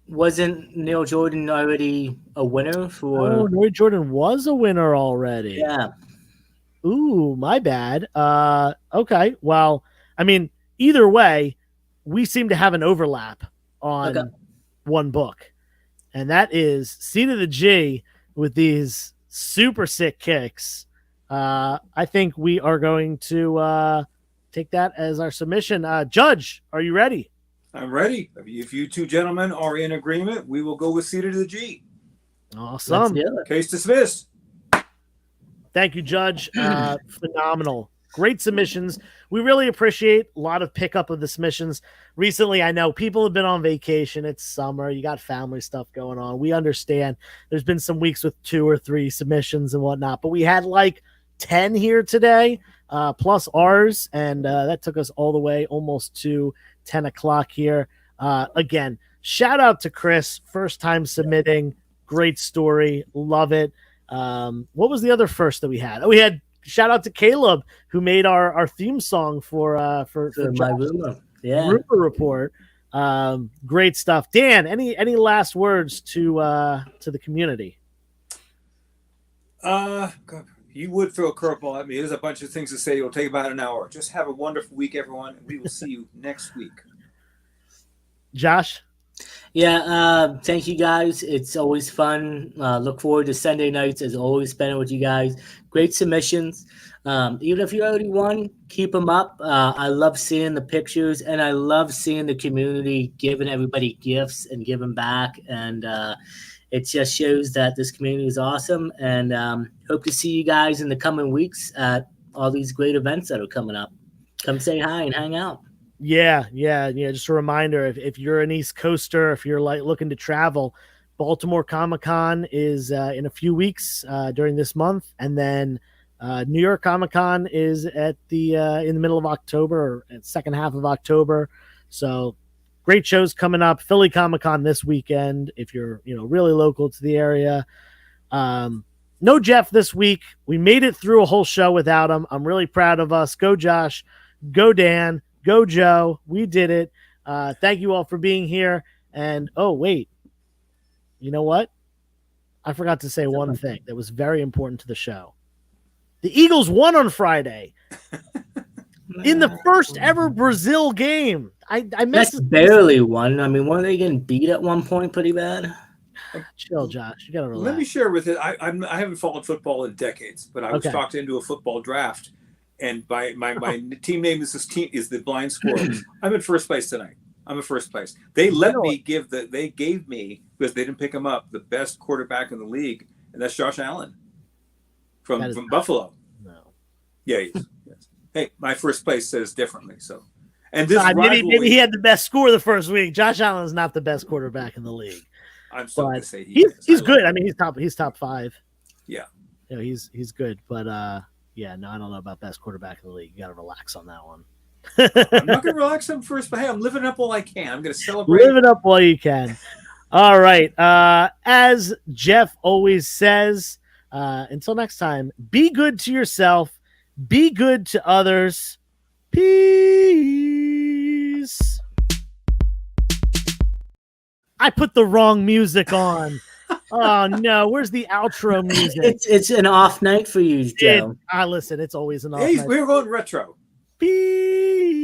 wasn't Neil Jordan already a winner for? Oh, Neil Jordan was a winner already. Yeah. Ooh, my bad. Okay. Well, I mean, either way, we seem to have an overlap on one book, and that is C to the G with these super sick kicks. I think we are going to take that as our submission. Judge, are you ready? I'm ready. If you two gentlemen are in agreement, we will go with C to the G. Awesome. Case dismissed. Thank you, Judge. Phenomenal. Great submissions. We really appreciate a lot of pickup of the submissions. Recently, I know people have been on vacation. It's summer. You got family stuff going on. We understand. There's been some weeks with 2 or 3 submissions and whatnot, but we had like 10 here today, plus ours, and that took us all the way almost to 10 o'clock here. Again, shout out to Chris. First time submitting. Great story. Love it. What was the other first that we had? Oh, we had shout out to Caleb, who made our theme song for my rumor. Yeah. Rumor Report. Great stuff. Dan, any last words to the community? You would throw a curveball at me. There's a bunch of things to say. It'll take about an hour. Just have a wonderful week, everyone, and we will see you next week. Josh? Yeah, thank you guys. It's always fun. Look forward to Sunday nights, as always, spending with you guys. Great submissions. Even if you already won, keep them up. I love seeing the pictures, and I love seeing the community giving everybody gifts and giving back. And it just shows that this community is awesome. And hope to see you guys in the coming weeks at all these great events that are coming up. Come say hi and hang out. Yeah. Just a reminder, if you're an East Coaster, if you're like looking to travel, Baltimore Comic-Con is in a few weeks during this month, and then New York Comic-Con is at the in the middle of October, or at second half of October. So great shows coming up. Philly Comic-Con this weekend if you're really local to the area. No Jeff this week. We made it through a whole show without him. I'm really proud of us. Go Josh. Go Dan. Go Joe. We did it. Thank you all for being here. And oh wait, you know what? I forgot to say one thing that was very important to the show. The Eagles won on Friday in the first ever Brazil game. I missed That's barely won. I mean, weren't they getting beat at one point pretty bad? Chill, Josh. You gotta relax. Let me share with it. I haven't followed football in decades, but I was talked into a football draft. And my team name is the Blind Squirrels. I'm in first place tonight. I'm in first place. They gave me, because they didn't pick him up, the best quarterback in the league, and that's Josh Allen from Buffalo. No. Yeah, he is. Yes. Hey, my first place says differently. So, and this maybe he had the best score the first week. Josh Allen is not the best quarterback in the league. I'm still going to say he's good. I mean, he's top 5. Yeah. He's good, but yeah, no, I don't know about best quarterback in the league. You got to relax on that one. I'm not going to relax on first, but hey, I'm living up all I can. I'm going to celebrate. Live it up while you can. All right. As Jeff always says, until next time, be good to yourself. Be good to others. Peace. I put the wrong music on. Oh no! Where's the outro music? It's an off night for you, Joe. Listen, it's always an off Hey, night. we're going retro. Peace.